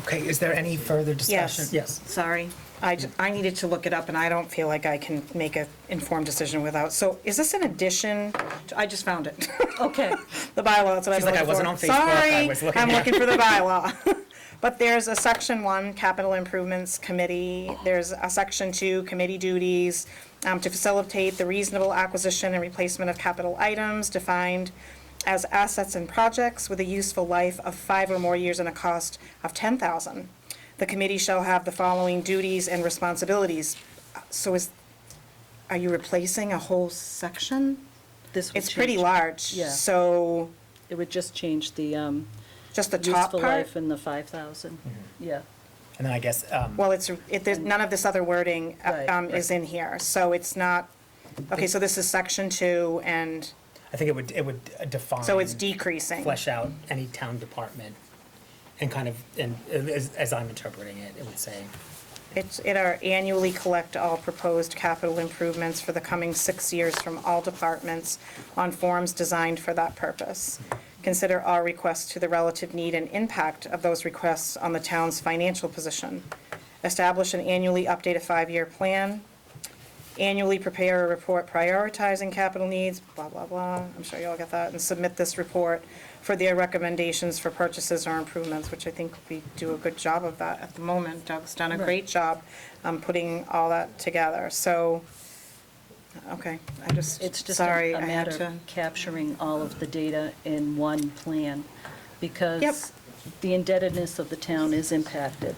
Speaker 3: Okay, is there any further discussion?
Speaker 8: Yes. Sorry. I needed to look it up, and I don't feel like I can make an informed decision without. So is this in addition? I just found it.
Speaker 4: Okay.
Speaker 8: The bylaw, that's what
Speaker 3: She's
Speaker 8: I was
Speaker 3: like, I
Speaker 8: looking
Speaker 3: wasn't
Speaker 8: for.
Speaker 3: on Facebook, I
Speaker 8: Sorry,
Speaker 3: was looking
Speaker 8: I'm
Speaker 3: here.
Speaker 8: looking for the bylaw. But there's a Section 1, Capital Improvements Committee. There's a Section 2, Committee Duties, to facilitate the reasonable acquisition and replacement of capital items defined as assets and projects with a useful life of 5 or more years and a cost of $10,000. The committee shall have the following duties and responsibilities. So are you replacing a whole section?
Speaker 4: This would
Speaker 8: It's pretty
Speaker 4: change-
Speaker 8: large.
Speaker 4: Yeah.
Speaker 8: So
Speaker 4: It would just change the
Speaker 8: just the top
Speaker 4: useful
Speaker 8: part?
Speaker 4: life and the 5,000. Yeah.
Speaker 3: And then I guess,
Speaker 8: Well, there's none of this other wording
Speaker 4: Right,
Speaker 8: is in here, so it's not, okay, so this is Section 2, and
Speaker 3: I think it would define.
Speaker 8: So it's decreasing.
Speaker 3: Flesh out any town department and kind of, and as I'm interpreting it, it would say.
Speaker 8: It are annually collect all proposed capital improvements for the coming 6 years from all departments on forms designed for that purpose. Consider all requests to the relative need and impact of those requests on the town's financial position. Establish and annually update a 5-year plan. Annually prepare a report prioritizing capital needs, blah, blah, blah. I'm sure you all get that. And submit this report for their recommendations for purchases or improvements, which I think we do a good job of that at the moment. Doug's done a great job putting all that together. So, okay,
Speaker 4: It's just
Speaker 8: sorry,
Speaker 4: a
Speaker 8: I had
Speaker 4: matter
Speaker 8: to.
Speaker 4: of capturing all of the data in one plan, because
Speaker 8: Yep.
Speaker 4: the indebtedness of the town is impacted,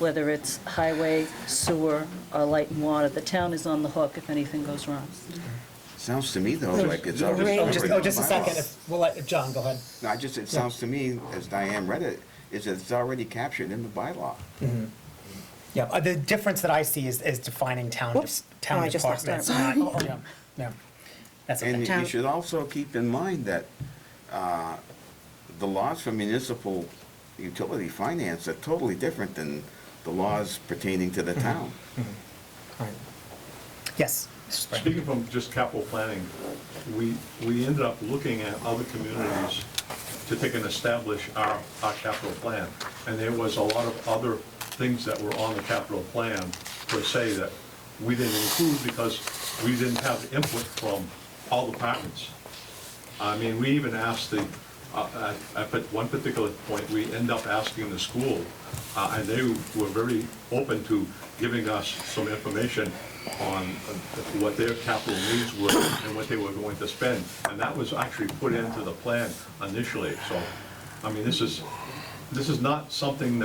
Speaker 4: whether it's highway, sewer, or light and water. The town is on the hook if anything goes wrong.
Speaker 5: Sounds to me, though, like it's already.
Speaker 3: Just a second, we'll let John, go ahead.
Speaker 5: No, it sounds to me, as Diane read it, is that it's already captured in the bylaw.
Speaker 3: Yeah, the difference that I see is defining town
Speaker 8: Whoops. Oh, I just lost
Speaker 3: departments.
Speaker 8: that.
Speaker 3: not- Yeah, that's
Speaker 5: And
Speaker 3: okay.
Speaker 5: you should also keep in mind that the laws for municipal utility finance are totally different than the laws pertaining to the town.
Speaker 3: All right. Yes.
Speaker 13: Speaking from just capital planning, we ended up looking at other communities to take and establish our capital plan. And there was a lot of other things that were on the capital plan per se that we didn't include because we didn't have input from all departments. I mean, we even asked at one particular point, we end up asking the school, and they were very open to giving us some information on what their capital needs were and what they were going to spend. And that was actually put into the plan initially. So, I mean, this is not something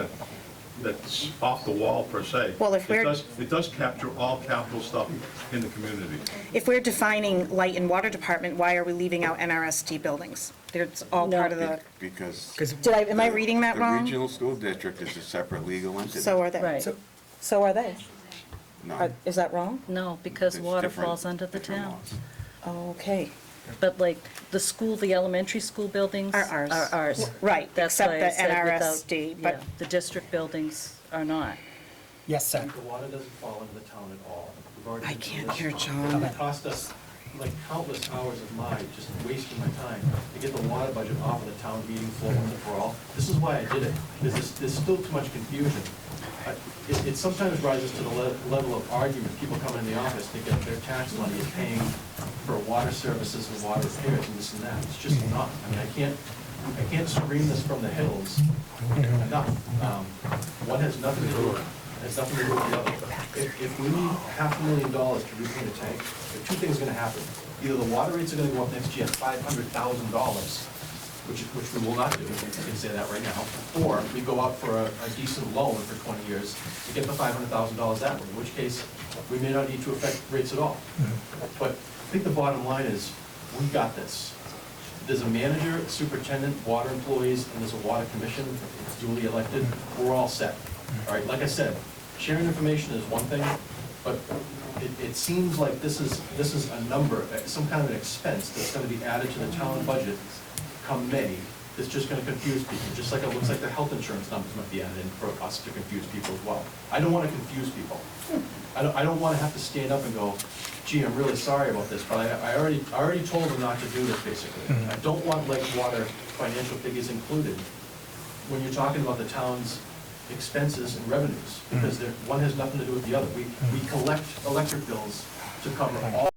Speaker 13: that's off the wall per se.
Speaker 8: Well, if we're-
Speaker 13: It does capture all capital stuff in the community.
Speaker 8: If we're defining light and water department, why are we leaving out NRSD buildings? It's all
Speaker 4: No.
Speaker 8: part of the,
Speaker 5: Because.
Speaker 8: am I reading that
Speaker 5: The
Speaker 8: wrong?
Speaker 5: regional school district is a separate legal entity.
Speaker 8: So are they.
Speaker 4: Right.
Speaker 8: So are they.
Speaker 5: No,
Speaker 8: Is that wrong?
Speaker 4: No, because
Speaker 5: it's
Speaker 4: water
Speaker 5: different-
Speaker 4: falls under the
Speaker 5: different
Speaker 4: town.
Speaker 5: laws.
Speaker 8: Okay.
Speaker 4: But like the school, the elementary school buildings
Speaker 8: Are ours.
Speaker 4: are ours.
Speaker 8: Right,
Speaker 4: That's
Speaker 8: except
Speaker 4: why I
Speaker 8: the
Speaker 4: said without-
Speaker 8: NRSD, but
Speaker 4: yeah, the district buildings are not.
Speaker 3: Yes, sir.
Speaker 9: The water doesn't fall into the town at all. We've already
Speaker 8: I
Speaker 9: been through
Speaker 8: can't
Speaker 9: this.
Speaker 8: hear John.
Speaker 9: It cost us like countless hours of mine, just wasting my time to get the water budget off of the town meeting floor once and for all. This is why I did it, because there's still too much confusion. It sometimes rises to the level of argument. People come in the office, thinking that their tax money is paying for water services and water repairs and this and that. It's just not. I mean, I can't scream this from the hills enough. One has nothing to do with it. Has nothing to do with the other. If we need $500,000 to repaint a tank, there are two things going to happen. Either the water rates are going to go up next year $500,000, which we will not do, I can say that right now, or we go out for a decent loan for 20 years to get the $500,000 that way, in which case we may not need to affect rates at all. But I think the bottom line is, we got this. There's a manager, superintendent, water employees, and there's a water commission, it's duly elected, we're all set. All right, like I said, sharing information is one thing, but it seems like this is a number, some kind of an expense that's gonna be added to the town budget come May. It's just gonna confuse people, just like it looks like the health insurance numbers might be added in for us to confuse people as well. I don't wanna confuse people. I don't wanna have to stand up and go, gee, I'm really sorry about this, but I already told them not to do this, basically. I don't want like water financial figures included when you're talking about the town's expenses and revenues, because one has nothing to do with the other. We collect electric bills to cover all